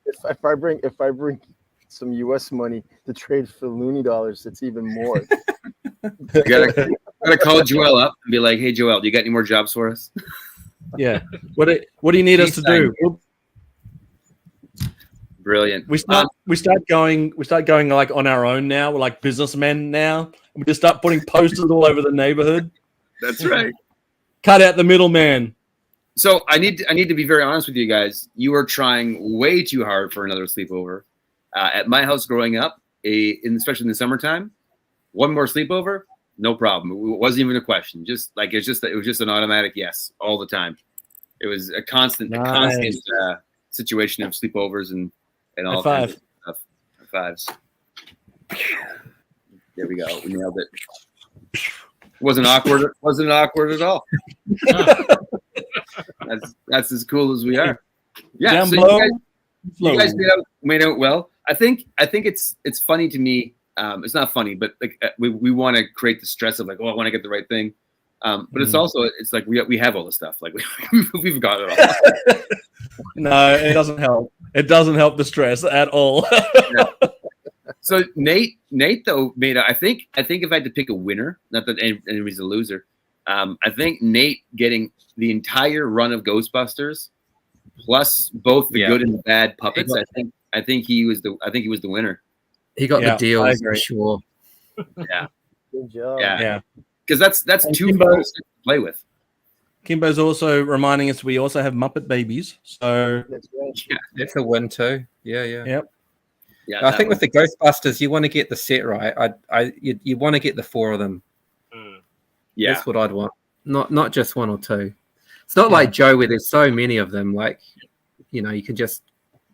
If I bring some U.S. money to trade for loony dollars, it's even more. You gotta call Joel up and be like, "Hey, Joel, do you got any more jobs for us?" Yeah. What do you need us to do? Brilliant. We start going like on our own now. We're like businessmen now. We just start putting posters all over the neighborhood. That's right. Cut out the middleman. So I need to be very honest with you guys. You are trying way too hard for another sleepover. At my house growing up, especially in the summertime, one more sleepover, no problem. It wasn't even a question. It was just an automatic yes all the time. It was a constant situation of sleepovers and all kinds of stuff. High fives. There we go. We nailed it. Wasn't awkward. Wasn't awkward at all. That's as cool as we are. Yeah, Down so below. you guys made out well. I think it's funny to me. It's not funny, but like we want to create the stress of like, oh, I want to get the right thing. But it's also it's like we have all the stuff. Like we've got it all. No, it doesn't help. It doesn't help the stress at all. Yeah. So Nate though made. I think if I had to pick a winner, not that anybody's a loser. I think Nate getting the entire run of Ghostbusters, plus both the good and the bad puppets. I think he was the winner. He got the deals for sure. Yeah. Good job. Yeah. Because that's And two Kimbo- to play with. Kimbo's also reminding us we also have Muppet Babies. So That's right. Yeah. That's a win too. Yeah. Yep. Yeah. I think with the Ghostbusters, you want to get the set right. You want to get the 4 of them. Yeah. That's what I'd want. Not just 1 or 2. It's not like Joe where there's so many of them. Like, you can just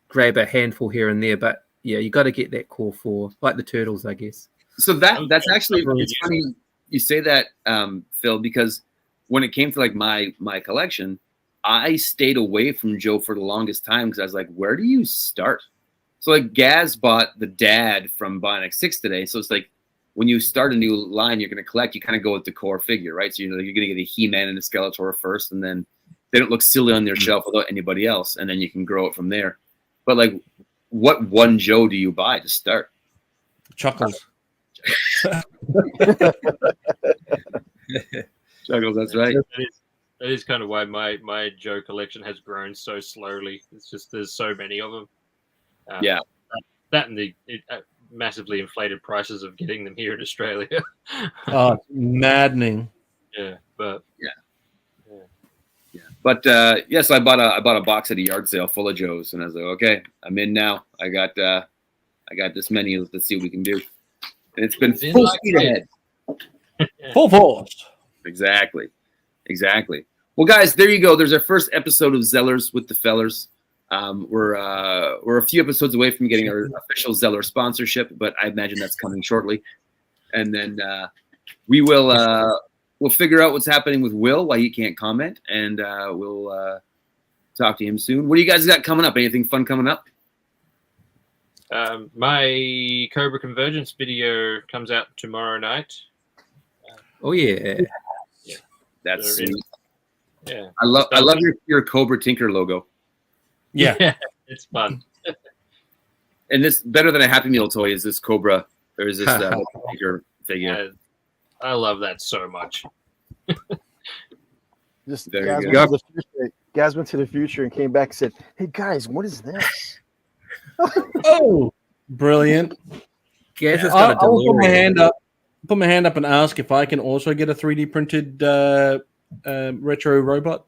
grab a handful here and there. But yeah, you got to get that core 4, like the Turtles, I guess. So that's actually it's funny you say that, Phil, because when it came to like my collection, I stayed away from Joe for the longest time because I was like, where do you start? So like Gaz bought the dad from Bionic 6 today. So it's like when you start a new line you're going to collect, you kind of go with the core figure, right? So you're going to get a He-Man and a Skeletor first, and then they don't look silly on their shelf without anybody else, and then you can grow it from there. But like, what one Joe do you buy to start? Chuckles. Chuckles, that's right. That is kind of why my Joe collection has grown so slowly. It's just there's so many of them. Yeah. That and the massively inflated prices of getting them here in Australia. Oh, maddening. Yeah, but Yeah. But yes, I bought a box at a yard sale full of Joes, and I was like, okay, I'm in now. I got this many. Let's see what we can do. And it's been full speed ahead. Full force. Exactly. Well, guys, there you go. There's our first episode of Zellers with the Fellers. We're a few episodes away from getting our official Zeller sponsorship, but I imagine that's coming shortly. And then we'll figure out what's happening with Will, why he can't comment, and we'll talk to him soon. What do you guys got coming up? Anything fun coming up? my Cobra Convergence video comes out tomorrow night. Oh yeah. That's There it sweet. is. Yeah, I love your Cobra Tinker logo. Yeah. it's fun. And this better than a Happy Meal toy is this Cobra, or is this Tinker figure? I love that so much. Just There Gaz you went, to the future, Gaz went to the future and came back and said, "Hey guys, what is this?" Oh, brilliant. Gaz has I'll got a put my DeLorean. hand up. Put my hand up and ask if I can also get a 3D printed retro robot.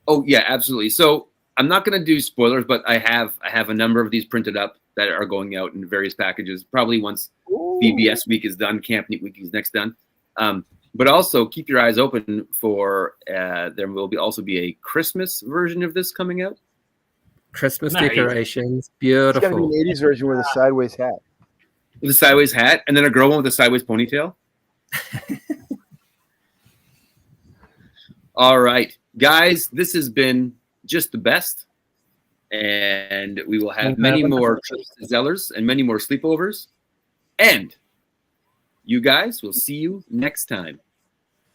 Oh yeah, absolutely. So I'm not going to do spoilers, but I have a number of these printed up that are going out in various packages. Probably once BBS week is done, Camp Neat week is next done. But also keep your eyes open for there will also be a Christmas version of this coming out. Christmas Nice. decorations, It's got to be beautiful. an '80s version with a sideways hat. With a sideways hat, and then a girl one with a sideways ponytail. All right, guys, this has been just the best. And we will have many more trips to Zellers and many more sleepovers. And you guys will see you next time.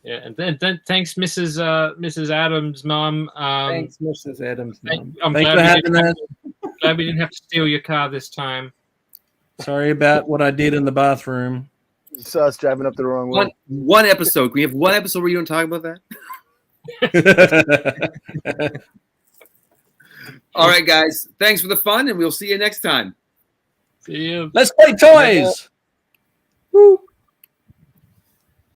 Yeah, and then thanks, Mrs. Adams' mom. Thanks, Mrs. Adams. Mom. I'm Thanks for glad having us. we didn't have to steal your car this time. Sorry about what I did in the bathroom. You saw us driving up the wrong way. One episode. Can we have one episode where you don't talk about that? All right, guys. Thanks for the fun, and we'll see you next time. See you. Let's play toys. Woo.